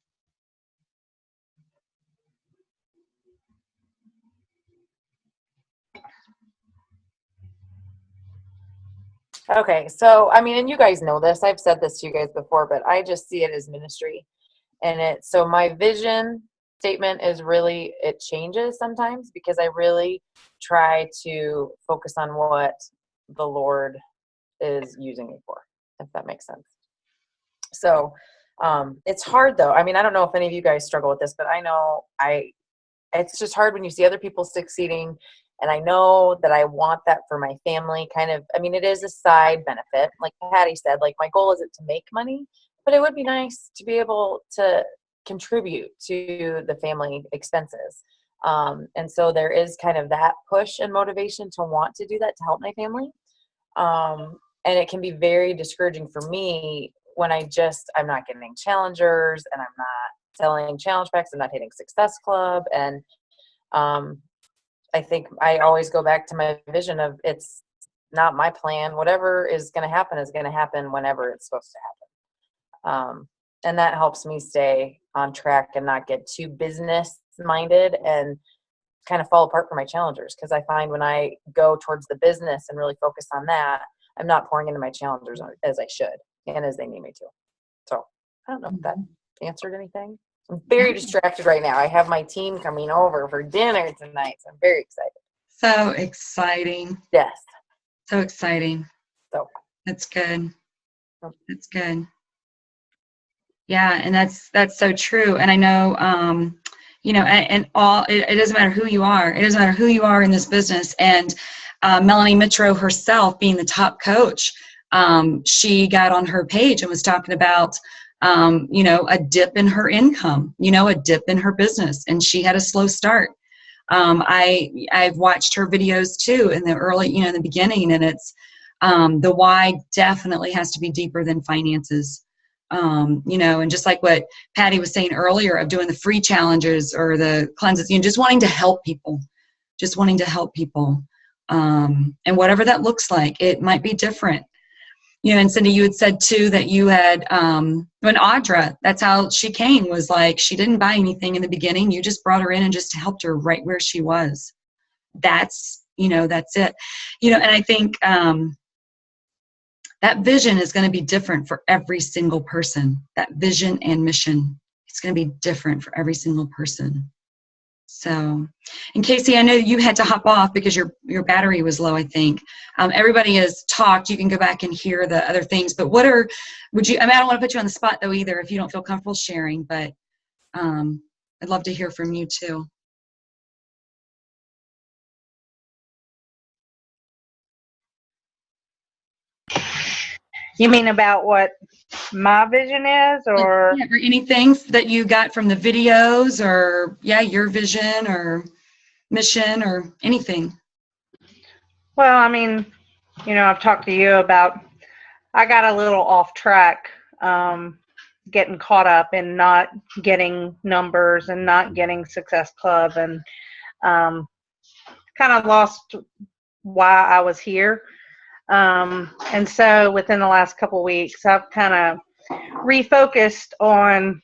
Okay, so and you guys know this. I've said this to you guys before, but I just see it as ministry. And so my vision statement is really, it changes sometimes because I really try to focus on what the Lord is using me for, if that makes sense. So it's hard though. I don't know if any of you guys struggle with this, but I know it's just hard when you see other people succeeding. And I know that I want that for my family, it is a side benefit. Like Patty said, like my goal isn't to make money, but it would be nice to be able to contribute to the family expenses. And so there is kind of that push and motivation to want to do that to help my family. And it can be very discouraging for me when I'm not getting challengers and I'm not selling challenge packs. I'm not hitting Success Club. And I think I always go back to my vision of it's not my plan. Whatever is going to happen is going to happen whenever it's supposed to happen. And that helps me stay on track and not get too business minded and kind of fall apart for my challengers. Because I find when I go towards the business and really focus on that, I'm not pouring into my challengers as I should and as they need me to. So I don't know if that answered anything. I'm very distracted right now. I have my team coming over for dinner tonight, so I'm very excited. So exciting. Yes. So exciting. So that's good. That's good. Yeah, and that's so true. And I know, you know, and all it doesn't matter who you are. It doesn't matter who you are in this business. And Melanie Mitro herself, being the top coach, she got on her page and was talking about, you know, a dip in her income, you know, a dip in her business, and she had a slow start. I've watched her videos too in the early, you know, in the beginning, and it's the why definitely has to be deeper than finances. You know, and just like what Patty was saying earlier of doing the free challenges or the cleanses, you know, just wanting to help people, and whatever that looks like, it might be different. You know, and Cindy, you had said too that you had, when Audra, that's how she came, was like, she didn't buy anything in the beginning. You just brought her in and just helped her right where she was. That's, you know, that's it. You know, and I think that vision is going to be different for every single person. That vision and mission, it's going to be different for every single person. So, and Casey, I know you had to hop off because your battery was low, I think. Everybody has talked. You can go back and hear the other things. But would you, I mean, I don't want to put you on the spot, though, either, if you don't feel comfortable sharing. But I'd love to hear from you, too. You mean about what my vision is, or? Yeah, or anything that you got from the videos, or your vision or mission or anything? Well, I mean, you know, I've talked to you about, I got a little off track, getting caught up in not getting numbers and not getting Success Club, and kind of lost why I was here. And so within the last couple of weeks, I've kind of refocused on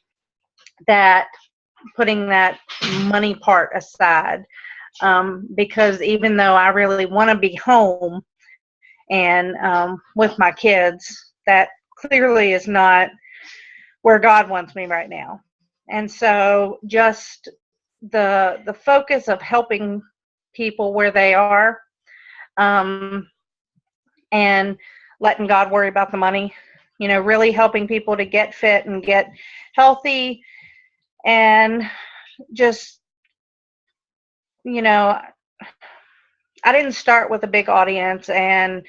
that, putting that money part aside, because even though I really want to be home and with my kids, that clearly is not where God wants me right now. And so just the focus of helping people where they are, and letting God worry about the money, you know, really helping people to get fit and get healthy, and just, you know, I didn't start with a big audience, and,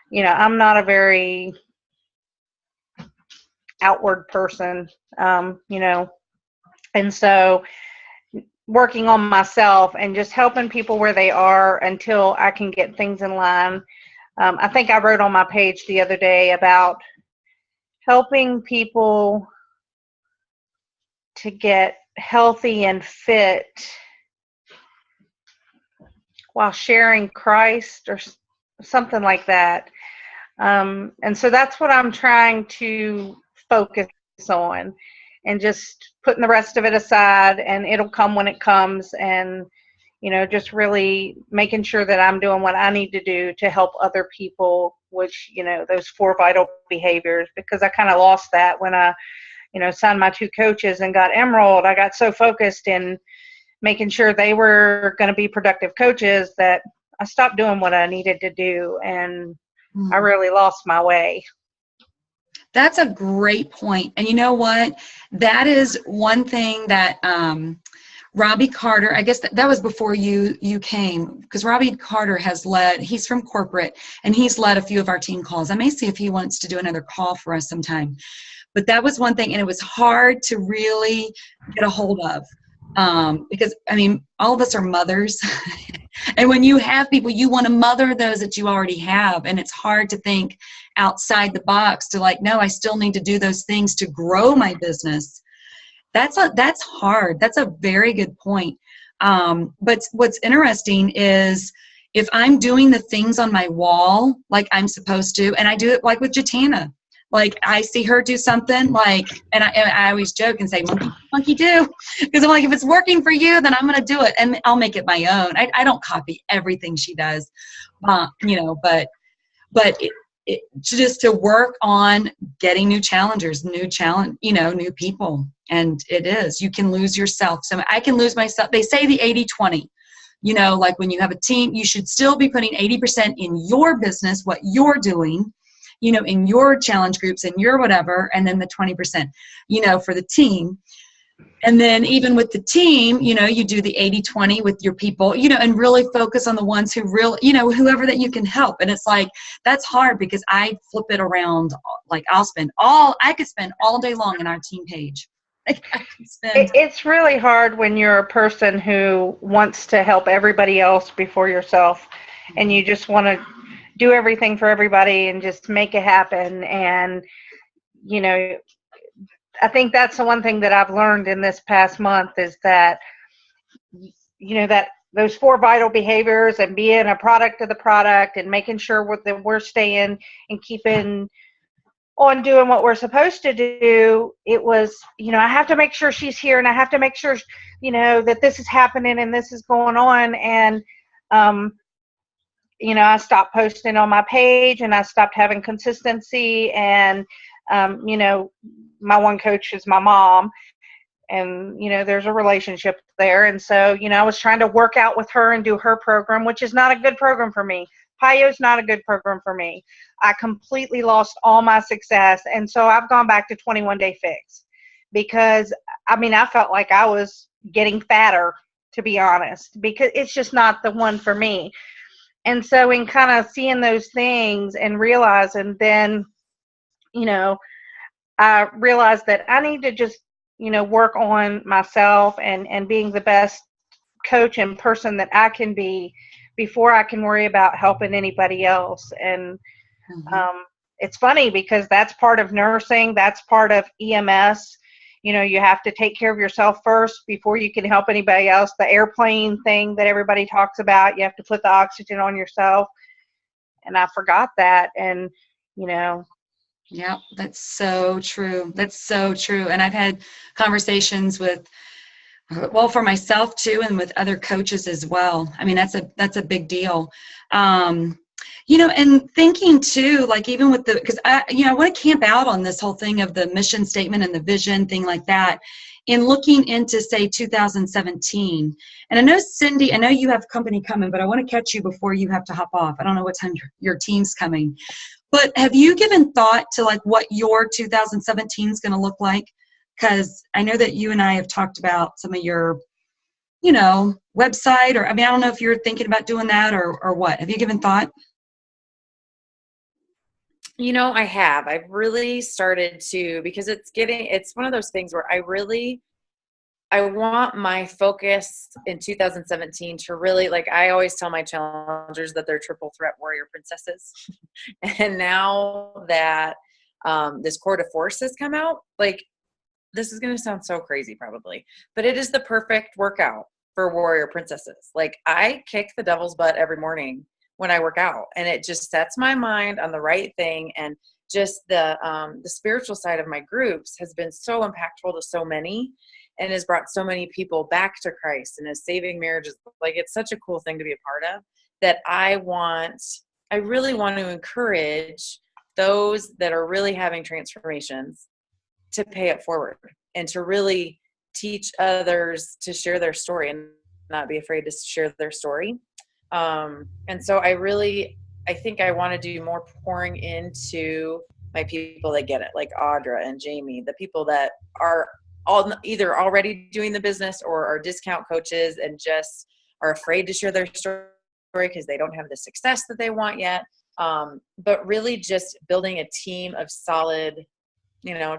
you know, I'm not a very outward person, you know, and so working on myself and just helping people where they are until I can get things in line. I think I wrote on my page the other day about helping people to get healthy and fit while sharing Christ or something like that. And so that's what I'm trying to focus on, and just putting the rest of it aside, and it'll come when it comes. And you know, just really making sure that I'm doing what I need to do to help other people, which, you know, those 4 vital behaviors, because I kind of lost that when I, you know, signed my 2 coaches and got Emerald. I got so focused in making sure they were going to be productive coaches that I stopped doing what I needed to do, and I really lost my way. That's a great point. And you know what? That is one thing that Robbie Carter, I guess that was before you came, because Robbie Carter he's from corporate, and he's led a few of our team calls. I may see if he wants to do another call for us sometime. But that was one thing, and it was hard to really get a hold of, because, I mean, all of us are mothers. And when you have people, you want to mother those that you already have, and it's hard to think outside the box to like, no, I still need to do those things to grow my business. That's hard. That's a very good point. But what's interesting is if I'm doing the things on my wall like I'm supposed to, and I do it like with Jatana, like I see her do something like, and I always joke and say, monkey do, because I'm like, if it's working for you, then I'm going to do it, and I'll make it my own. I don't copy everything she does, you know, but just to work on getting new challengers, new people. And it is, you can lose yourself. So I can lose myself. They say the 80-20, like when you have a team, you should still be putting 80% in your business, what you're doing, in your challenge groups and your whatever, and then the 20%, for the team. And then even with the team, you do the 80-20 with your people, and really focus on the ones who really, whoever that you can help. And it's like, that's hard because I flip it around. Like I could spend all day long in our team page. It's really hard when you're a person who wants to help everybody else before yourself, and you just want to do everything for everybody and just make it happen. And, I think that's the one thing that I've learned in this past month is that, that those 4 vital behaviors and being a product of the product and making sure that we're staying and keeping on doing what we're supposed to do. It was, I have to make sure she's here, and I have to make sure, that this is happening and this is going on. And, I stopped posting on my page, and I stopped having consistency. And, my one coach is my mom, and, there's a relationship there. And so, I was trying to work out with her and do her program, which is not a good program for me. PiYo's not a good program for me. I completely lost all my success. And so I've gone back to 21 Day Fix because, I felt like I was getting fatter, to be honest, because it's just not the one for me. And so in kind of seeing those things and realizing, then, I realized that I need to just, work on myself and being the best coach and person that I can be before I can worry about helping anybody else. And it's funny because that's part of nursing. That's part of EMS. You have to take care of yourself first before you can help anybody else. The airplane thing that everybody talks about, you have to put the oxygen on yourself. And I forgot that. And, yeah, that's so true. That's so true. And I've had conversations with, for myself too, and with other coaches as well. That's a big deal. And thinking too, like even with because I want to camp out on this whole thing of the mission statement and the vision thing like that, in looking into, say, 2017. And I know, Cindy, you have company coming, but I want to catch you before you have to hop off. I don't know what time your team's coming. But have you given thought to like what your 2017 is going to look like? Because I know that you and I have talked about some of your, website, or I don't know if you're thinking about doing that or what. Have you given thought? I have. I've really started to, because it's one of those things where I want my focus in 2017 to really, like, I always tell my challengers that they're triple threat warrior princesses. And now that this Core de Force has come out, like, this is going to sound so crazy probably, but it is the perfect workout for warrior princesses. Like, I kick the devil's butt every morning when I work out, and it just sets my mind on the right thing. And just the spiritual side of my groups has been so impactful to so many, and has brought so many people back to Christ and is saving marriages. Like, it's such a cool thing to be a part of, that I really want to encourage those that are really having transformations to pay it forward and to really teach others to share their story and not be afraid to share their story. And so I think I want to do more pouring into my people that get it, like Audra and Jamie, the people that are all either already doing the business or are discount coaches and just are afraid to share their story because they don't have the success that they want yet. But really just building a team of solid,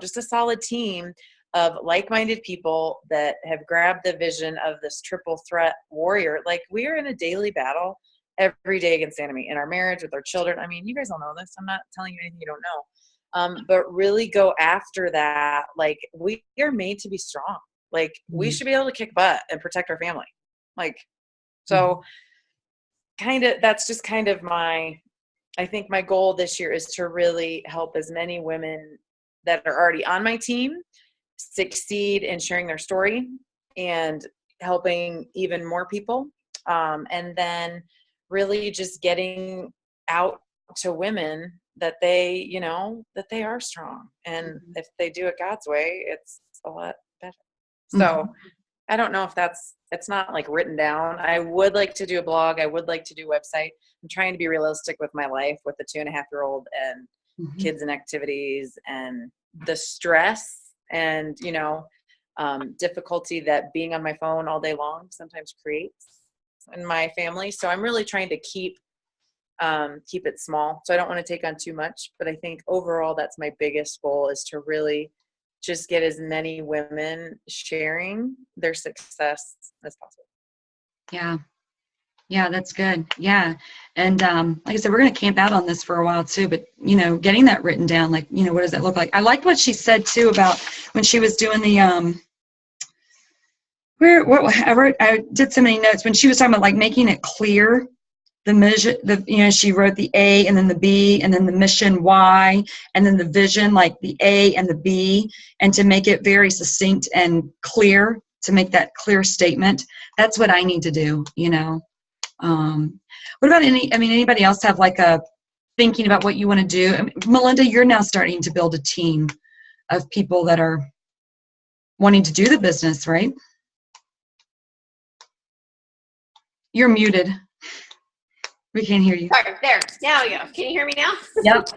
just a solid team of like-minded people that have grabbed the vision of this triple threat warrior. Like, we are in a daily battle every day against the enemy in our marriage, with our children. You guys all know this. I'm not telling you anything you don't know. But really go after that. Like, we are made to be strong. Like, we should be able to kick butt and protect our family. Like, so that's just kind of I think my goal this year is to really help as many women that are already on my team succeed in sharing their story and helping even more people. And then really just getting out to women that they, you know, that they are strong. And if they do it God's way, it's a lot better. So I don't know if it's not like written down. I would like to do a blog. I would like to do a website. I'm trying to be realistic with my life with the 2.5-year-old and kids and activities and the stress and, you know, difficulty that being on my phone all day long sometimes creates in my family. So I'm really trying to keep it small. So I don't want to take on too much, but I think overall that's my biggest goal, is to really just get as many women sharing their success as possible. Yeah. Yeah, that's good. Yeah. And like I said, we're going to camp out on this for a while too, but, you know, getting that written down, like, you know, what does that look like? I liked what she said too about when she was doing the, I did so many notes when she was talking about like making it clear, the measure, you know, she wrote the A and then the B and then the mission Y and then the vision, like the A and the B, and to make it very succinct and clear, to make that clear statement. That's what I need to do, you know. What about anybody else have like a thinking about what you want to do? I mean, Melinda, you're now starting to build a team of people that are wanting to do the business, right? You're muted. We can't hear you. Sorry, there. Now we go. Can you hear me now? Yep.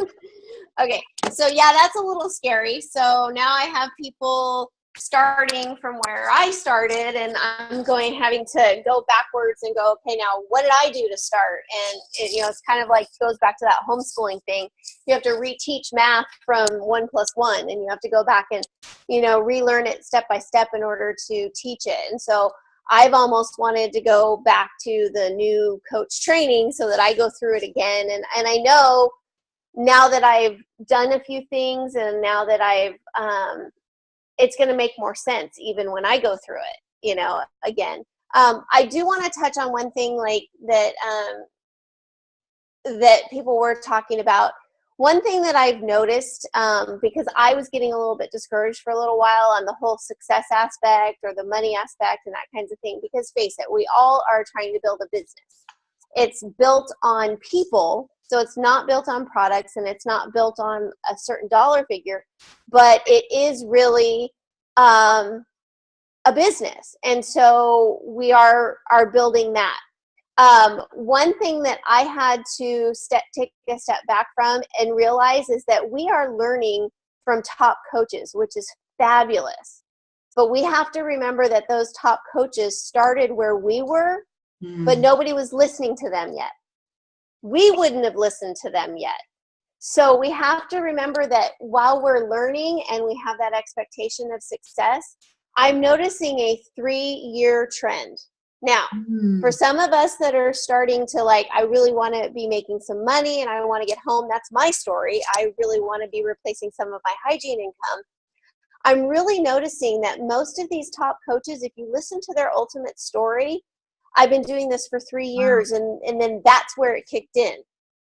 Okay. So yeah, that's a little scary. So now I have people starting from where I started, and I'm having to go backwards and go, okay, now what did I do to start? And it, you know, it's kind of like goes back to that homeschooling thing. You have to reteach math from 1 + 1, and you have to go back and, you know, relearn it step by step in order to teach it. And so I've almost wanted to go back to the new coach training so that I go through it again. And I know now that I've done a few things, and now that I've it's going to make more sense even when I go through it, you know, again. I do want to touch on one thing like that, that people were talking about. One thing that I've noticed, because I was getting a little bit discouraged for a little while on the whole success aspect or the money aspect and that kinds of thing, because face it, we all are trying to build a business. It's built on people. So it's not built on products, and it's not built on a certain dollar figure, but it is really a business. And so we are building that. One thing that I had to take a step back from and realize is that we are learning from top coaches, which is fabulous. But we have to remember that those top coaches started where we were, but nobody was listening to them yet. We wouldn't have listened to them yet. So we have to remember that while we're learning and we have that expectation of success, I'm noticing a 3-year trend. Now, for some of us that are starting to like, I really want to be making some money and I want to get home, that's my story. I really want to be replacing some of my hygiene income. I'm really noticing that most of these top coaches, if you listen to their ultimate story, I've been doing this for 3 years, and then that's where it kicked in.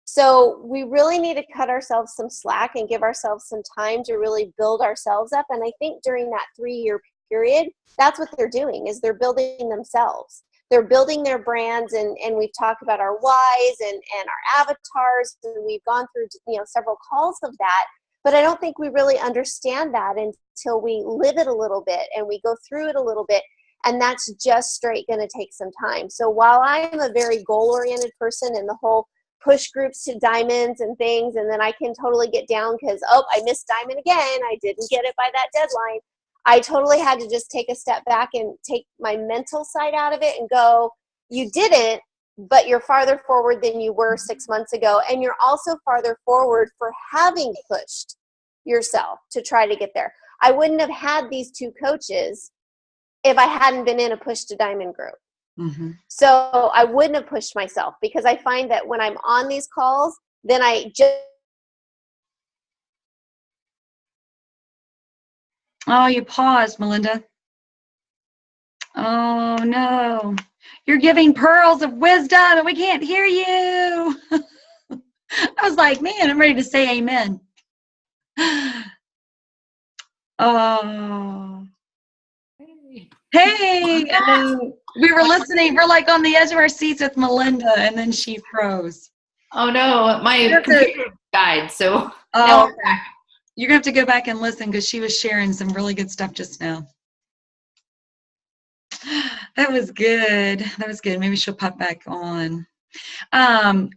So we really need to cut ourselves some slack and give ourselves some time to really build ourselves up. And I think during that 3-year period, that's what they're doing, is they're building themselves. They're building their brands, and we've talked about our whys and our avatars, and we've gone through, you know, several calls of that. But I don't think we really understand that until we live it a little bit and we go through it a little bit. And that's just straight going to take some time. So while I am a very goal-oriented person and the whole push groups to diamonds and things, and then I can totally get down because, oh, I missed diamond again, I didn't get it by that deadline. I totally had to just take a step back and take my mental side out of it and go, you didn't, but you're farther forward than you were 6 months ago. And you're also farther forward for having pushed yourself to try to get there. I wouldn't have had these 2 coaches if I hadn't been in a push to diamond group. So I wouldn't have pushed myself, because I find that when I'm on these calls, then I just... Oh, you paused, Melinda. Oh, no. You're giving pearls of wisdom and we can't hear you. I was like, man, I'm ready to say amen. Oh. Hey, and then we were listening. We're like on the edge of our seats with Melinda, and then she froze. Oh no, my computer died. So Oh, you're gonna have to go back and listen because she was sharing some really good stuff just now. That was good. That was good. Maybe she'll pop back on.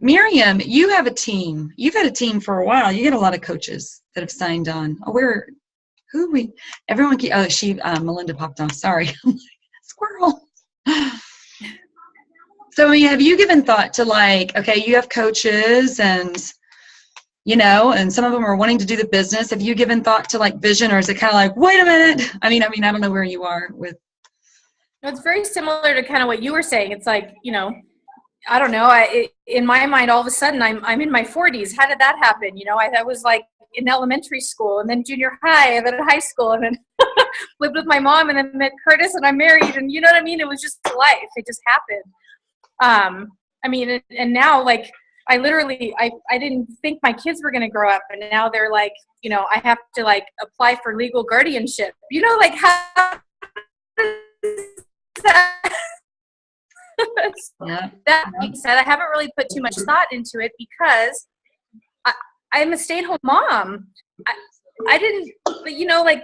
Miriam, you have a team. You've had a team for a while. You get a lot of coaches that have signed on. Oh, everyone, Melinda popped off. Sorry. Squirrel. So, I mean, have you given thought to like, okay, you have coaches and, and some of them are wanting to do the business. Have you given thought to like vision, or is it kind of like, wait a minute? I mean, I don't know where you are with. It's very similar to kind of what you were saying. It's like, I don't know. In my mind, all of a sudden, I'm in my 40s. How did that happen? I was like in elementary school, and then junior high, and then high school, and then lived with my mom, and then met Curtis, and I'm married, and you know what I mean? It was just life. It just happened. And now, like, I literally, I didn't think my kids were going to grow up, and now they're like, I have to like apply for legal guardianship. Like how Yeah. That being said, I haven't really put too much thought into it because I'm a stay-at-home mom. I didn't, like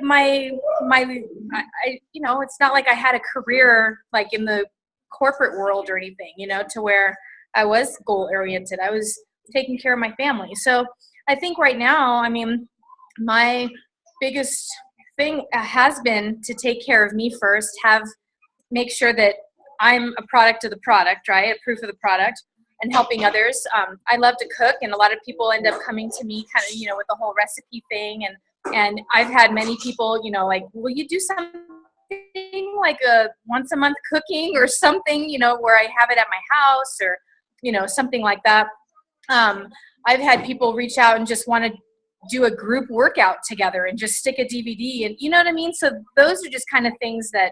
it's not like I had a career like in the corporate world or anything, to where I was goal-oriented. I was taking care of my family. So I think right now, my biggest thing has been to take care of me first, make sure that I'm a product of the product, right? A proof of the product, and helping others. I love to cook, and a lot of people end up coming to me kind of, with the whole recipe thing. And I've had many people, like, will you do something like a once a month cooking or something, where I have it at my house or, something like that. I've had people reach out and just want to do a group workout together and just stick a DVD, and you know what I mean? So those are just kind of things that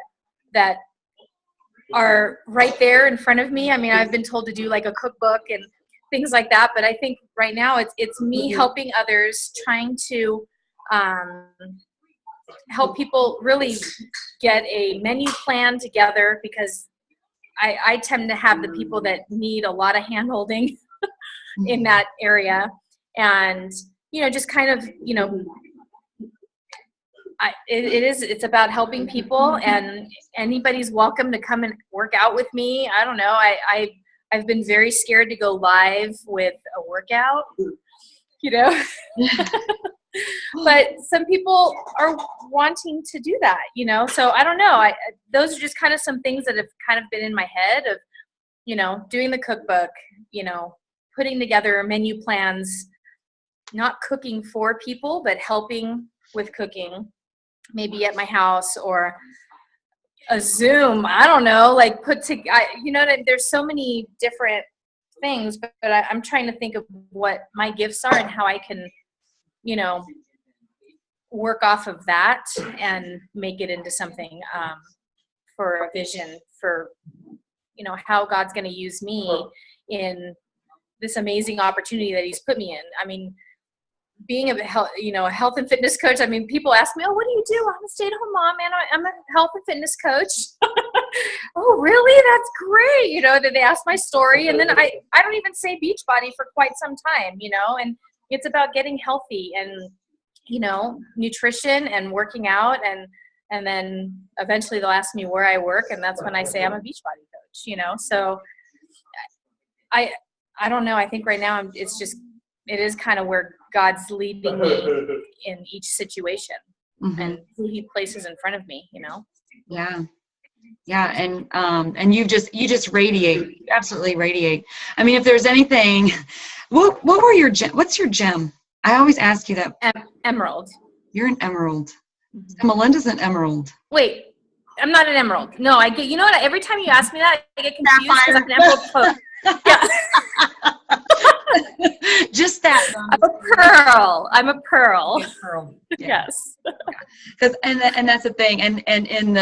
are right there in front of me. I've been told to do like a cookbook and things like that, but I think right now it's me helping others, trying to help people really get a menu plan together, because I tend to have the people that need a lot of hand-holding in that area. And, just kind of, it's about helping people, and anybody's welcome to come and work out with me. I don't know. I've been very scared to go live with a workout, but some people are wanting to do that, so I don't know. Those are just kind of some things that have kind of been in my head of, doing the cookbook, putting together menu plans, not cooking for people, but helping with cooking, maybe at my house or a Zoom. I don't know, like there's so many different things, but I'm trying to think of what my gifts are and how I can, work off of that and make it into something for a vision for, how God's going to use me in this amazing opportunity that he's put me in. Being a health and fitness coach. People ask me, oh, what do you do? I'm a stay-at-home mom, and I'm a health and fitness coach. Oh, really? That's great. That they ask my story, and then I don't even say Beachbody for quite some time, and it's about getting healthy and, nutrition and working out, and then eventually they'll ask me where I work, and that's when I say I'm a Beachbody coach, So I don't know. I think right now it is kind of where God's leading me in each situation, and who he places in front of me, Yeah. Yeah. And you just radiate, you absolutely radiate. If there's anything, what's your gem? I always ask you that. Emerald. You're an emerald. And Melinda's an emerald. Wait, I'm not an emerald. No, I get, what? Every time you ask me that, I get confused because I'm an emerald coach. Yeah. Just that. I'm a pearl. Yeah. Yes. And that's the thing. And in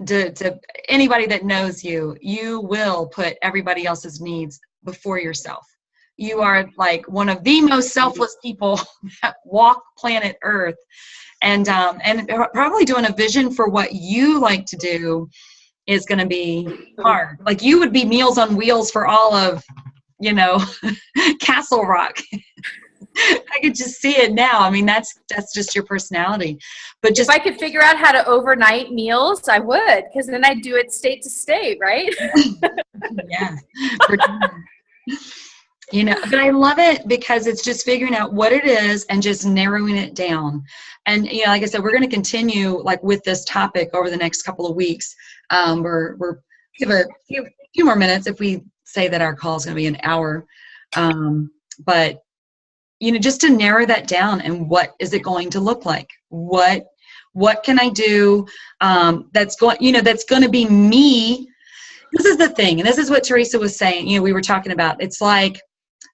to anybody that knows you, you will put everybody else's needs before yourself. You are like one of the most selfless people that walk planet Earth, and probably doing a vision for what you like to do is going to be hard. Like you would be Meals on Wheels for all of, Castle Rock. I could just see it now. I mean, that's just your personality. But just if I could figure out how to overnight meals, I would, because then I'd do it state to state, right? yeah. You know, but I love it because it's just figuring out what it is and just narrowing it down. And, you know, like I said, we're going to continue like with this topic over the next couple of weeks. We're give a few more minutes if we say that our call is going to be an hour. But, you know, just to narrow that down and what is it going to look like? What can I do that's going to be me? This is the thing. And this is what Teresa was saying, you know, we were talking about. It's like,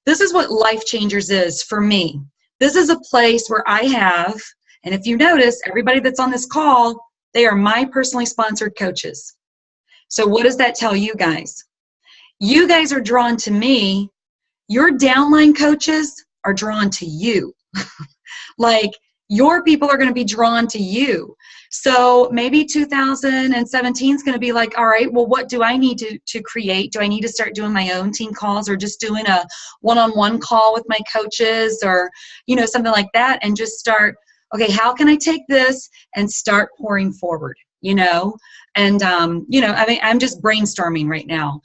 this is what Life Changers is for me. This is a place where I have, and if you notice, everybody that's on this call, they are my personally sponsored coaches. So what does that tell you guys? You guys are drawn to me. Your downline coaches are drawn to you. Like, your people are going to be drawn to you. So maybe 2017 is going to be like, all right, well, what do I need to create? Do I need to start doing my own team calls or just doing a one-on-one call with my coaches or, you know, something like that, and just start, okay, how can I take this and start pouring forward, you know? And, you know, I mean, I'm just brainstorming right now.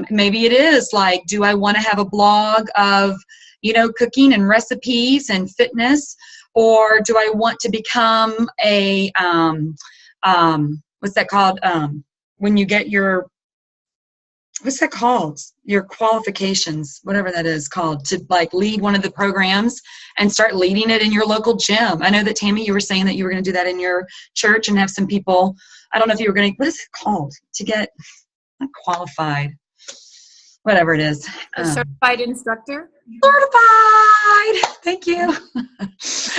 Maybe it is like, do I want to have a blog of, you know, cooking and recipes and fitness? Or do I want to become a, what's that called? When you get your, what's that called? Your qualifications, whatever that is called, to like lead one of the programs and start leading it in your local gym. I know that Tammy, you were saying that you were going to do that in your church and have some people, I don't know if you were going to, what is it called? To get, not qualified, whatever it is. A certified instructor? Certified. Thank you.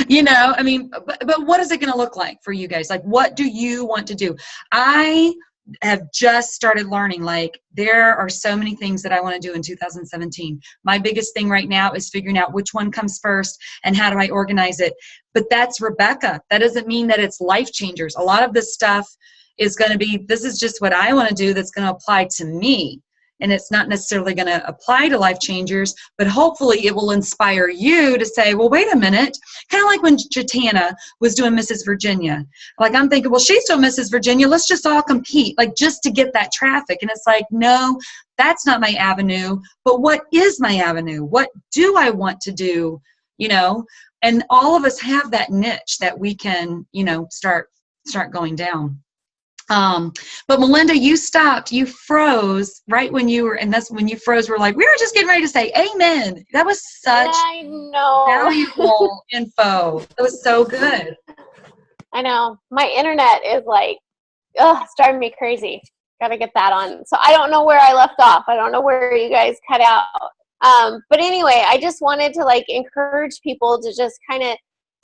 You know, I mean, but what is it going to look like for you guys? Like, what do you want to do? I have just started learning, like, there are so many things that I want to do in 2017. My biggest thing right now is figuring out which one comes first and how do I organize it. But that's Rebecca. That doesn't mean that it's Life Changers. A lot of this stuff is going to be, this is just what I want to do that's going to apply to me. And it's not necessarily going to apply to Life Changers, but hopefully it will inspire you to say, well, wait a minute. Kind of like when Jatana was doing Mrs. Virginia. Like, I'm thinking, well, she's doing Mrs. Virginia. Let's just all compete, like, just to get that traffic. And it's like, no, that's not my avenue. But what is my avenue? What do I want to do? You know, and all of us have that niche that we can, you know, start going down. But Melinda, you stopped, you froze right when you were, and that's when you froze, we're like, we were just getting ready to say amen. That was such valuable info. It was so good. I know. My internet is like, it's driving me crazy. Got to get that on. So I don't know where I left off. I don't know where you guys cut out. But anyway, I just wanted to like encourage people to just kind of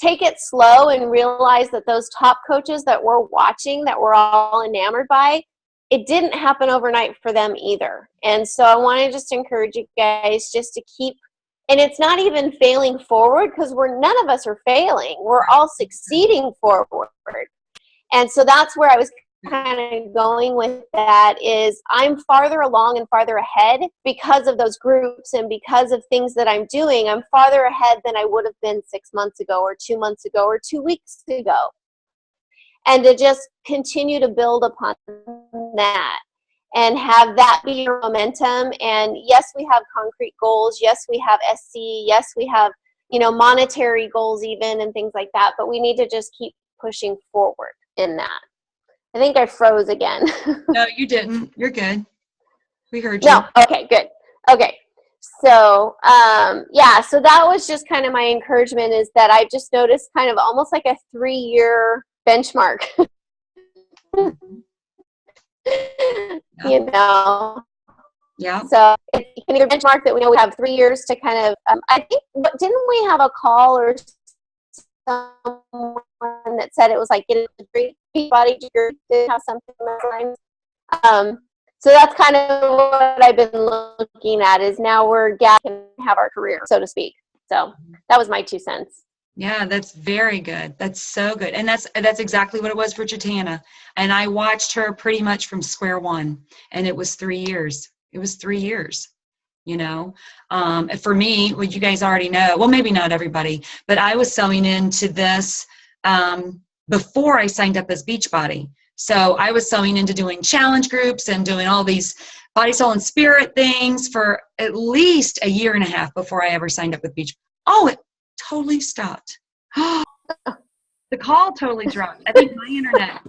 take it slow and realize that those top coaches that we're watching, that we're all enamored by, it didn't happen overnight for them either. And so I want to just encourage you guys just to keep, and it's not even failing forward, because none of us are failing. We're all succeeding forward. And so that's where I was kind of going with that, is I'm farther along and farther ahead because of those groups and because of things that I'm doing. I'm farther ahead than I would have been 6 months ago or 2 months ago or 2 weeks ago. And to just continue to build upon that and have that be your momentum. And yes, we have concrete goals. Yes, we have SC. Yes, we have, you know, monetary goals even and things like that. But we need to just keep pushing forward in that. I think I froze again. No, you didn't. You're good. We heard you. No. Okay, good. Okay. So, yeah, so that was just kind of my encouragement, is that I just noticed kind of almost like a 3-year benchmark. You know? Yeah. So it's kind of your benchmark that we know we have 3 years to kind of, I think, didn't we have a call or someone that said it was like getting a degree, body degree, did have something along those lines. So that's kind of what I've been looking at, is now we're and have our career, so to speak. So that was my 2 cents. Yeah, that's very good. That's so good. And that's exactly what it was for Jatana. And I watched her pretty much from square one, and it was 3 years. It was 3 years. you know. For me, well, you guys already know, well, maybe not everybody, but I was sewing into this before I signed up as Beachbody. So I was sewing into doing challenge groups and doing all these body, soul, and spirit things for at least a year and a half before I ever signed up with Beach. Oh, it totally stopped. The call totally dropped. I think my internet.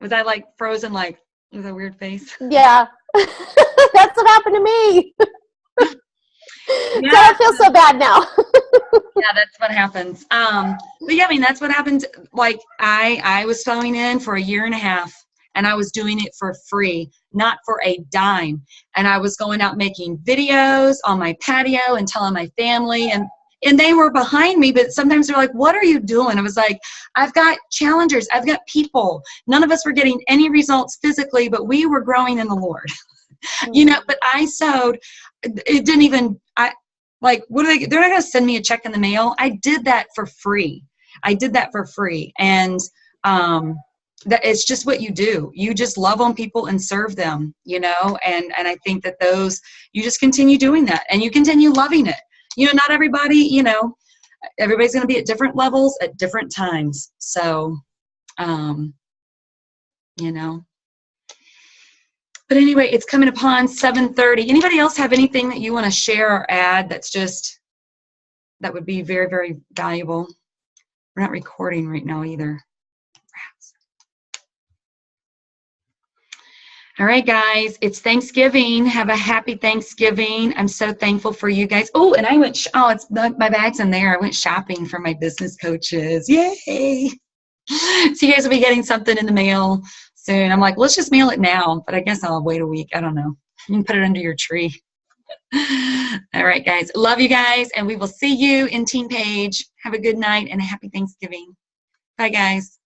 Was I like frozen, like with a weird face? Yeah. That's what happened to me. Yeah. So I feel so bad now. Yeah, that's what happens. But yeah, I mean, that's what happened. Like I was sewing in for a year and a half, and I was doing it for free, not for a dime. And I was going out making videos on my patio and telling my family, and they were behind me, but sometimes they're like, what are you doing? I was like, I've got challengers. I've got people. None of us were getting any results physically, but we were growing in the Lord. You know, but I sewed. It didn't even, like, what are they're not going to send me a check in the mail. I did that for free. And that it's just what you do. You just love on people and serve them, you know, and I think that you just continue doing that, and you continue loving it. You know, not everybody, you know, everybody's going to be at different levels at different times. So, you know. But anyway, it's coming upon 7:30. Anybody else have anything that you want to share or add that would be very, very valuable? We're not recording right now either. All right, guys, it's Thanksgiving. Have a happy Thanksgiving. I'm so thankful for you guys. Oh, and I went, my bag's in there. I went shopping for my business coaches. Yay. So you guys will be getting something in the mail soon. I'm like, let's just mail it now, but I guess I'll wait a week. I don't know. You can put it under your tree. All right, guys. Love you guys, and we will see you in Team Page. Have a good night and a happy Thanksgiving. Bye, guys.